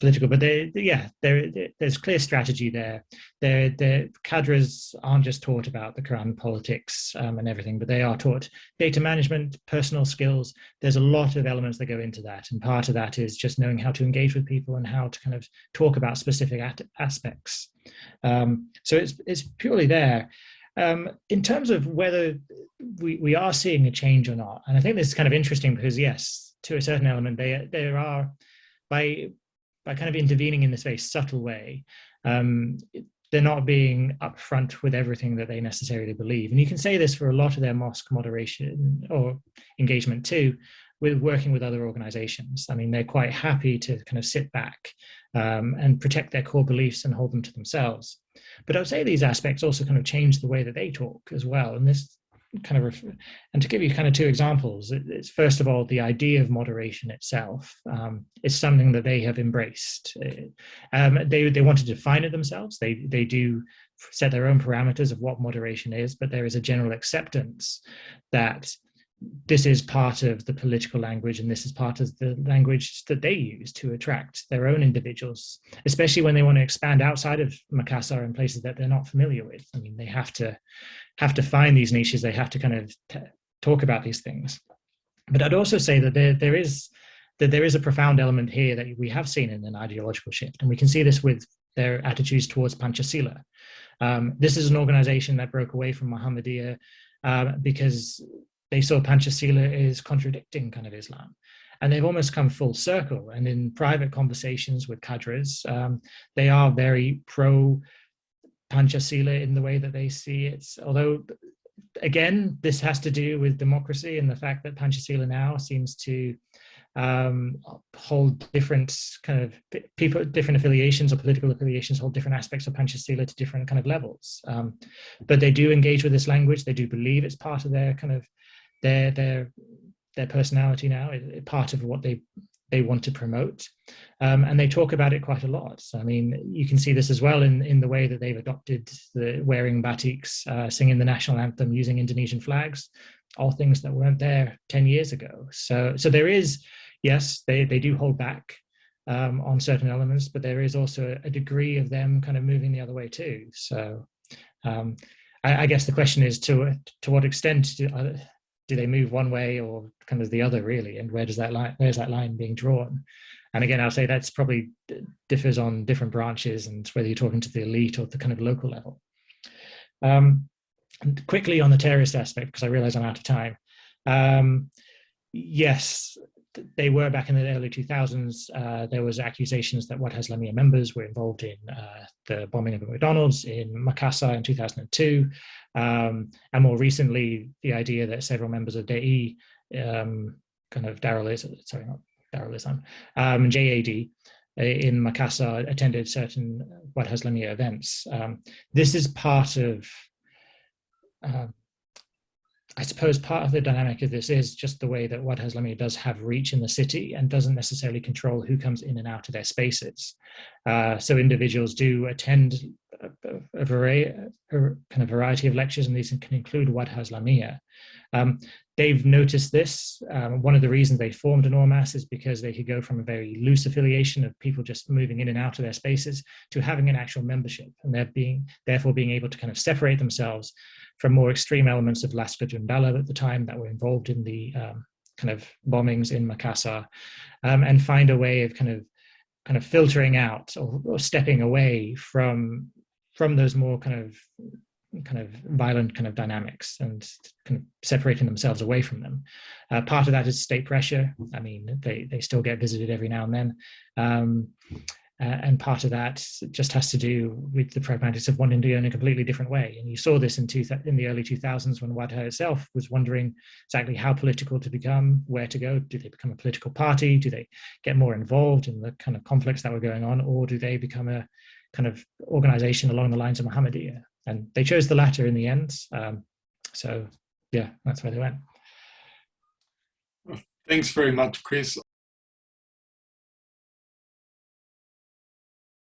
political. But there's clear strategy there. The cadres aren't just taught about the Quran, politics, and everything, but they are taught data management, personal skills. There's a lot of elements that go into that, and part of that is just knowing how to engage with people and how to kind of talk about specific aspects. So it's purely there. In terms of whether we are seeing a change or not, and I think this is kind of interesting because, yes, to a certain element, there are, by kind of intervening in this very subtle way, they're not being upfront with everything that they necessarily believe. And you can say this for a lot of their mosque moderation or engagement too, with working with other organizations. I mean, they're quite happy to kind of sit back and protect their core beliefs and hold them to themselves. But I would say these aspects also kind of change the way that they talk as well. And this and to give you kind of two examples, it's first of all, the idea of moderation itself is something that they have embraced. They want to define it themselves. They do set their own parameters of what moderation is, but there is a general acceptance that this is part of the political language, and this is part of the language that they use to attract their own individuals, especially when they want to expand outside of Makassar in places that they're not familiar with. I mean, they have to find these niches. They have to kind of talk about these things. But I'd also say that there is a profound element here that we have seen in an ideological shift, and we can see this with their attitudes towards Pancasila. This is an organization that broke away from Muhammadiyah because they saw Pancasila as contradicting kind of Islam. And they've almost come full circle. And in private conversations with cadres, they are very pro Pancasila in the way that they see it. Although, again, this has to do with democracy and the fact that Pancasila now seems to hold different kind of people, different affiliations or political affiliations hold different aspects of Pancasila to different kind of levels. But they do engage with this language. They do believe it's part of their kind of their personality now, part of what they want to promote, and they talk about it quite a lot. I mean, you can see this as well in the way that they've adopted the wearing batiks, singing the national anthem, using Indonesian flags, all things that weren't there 10 years ago. So there is, yes, they do hold back on certain elements, but there is also a degree of them kind of moving the other way too. So I guess the question is to what extent do they move one way or kind of the other, really, and where's that line being drawn? And again, I'll say that's probably differs on different branches and whether you're talking to the elite or the kind of local level. And quickly on the terrorist aspect, because I realize I'm out of time. Yes, they were back in the early 2000s. There was accusations that Wahdah Islamiyah members were involved in the bombing of a McDonald's in Makassar in 2002. And more recently, the idea that several members of DAI, kind of JAD in Makassar attended certain Wahdah Islamiyah events. This is part of, I suppose part of the dynamic of this is just the way that Wahdah Islamiyah does have reach in the city and doesn't necessarily control who comes in and out of their spaces. So individuals do attend a variety of lectures, and these can include Wahdah Islamiyah. They've noticed this. One of the reasons they formed an ORMAS is because they could go from a very loose affiliation of people just moving in and out of their spaces to having an actual membership, and therefore being able to kind of separate themselves from more extreme elements of Laskar Jundala at the time that were involved in the kind of bombings in Makassar, and find a way of kind of filtering out or stepping away from those more kind of violent kind of dynamics and kind of separating themselves away from them. Part of that is state pressure. I mean, they still get visited every now and then. And part of that just has to do with the pragmatics of wanting to go in a completely different way. And you saw this in the early 2000s when Wahdah itself was wondering exactly how political to become, where to go. Do they become a political party? Do they get more involved in the kind of conflicts that were going on? Or do they become a kind of organization along the lines of Muhammadiyah? And they chose the latter in the end. So yeah, that's where they went. Thanks very much, Chris.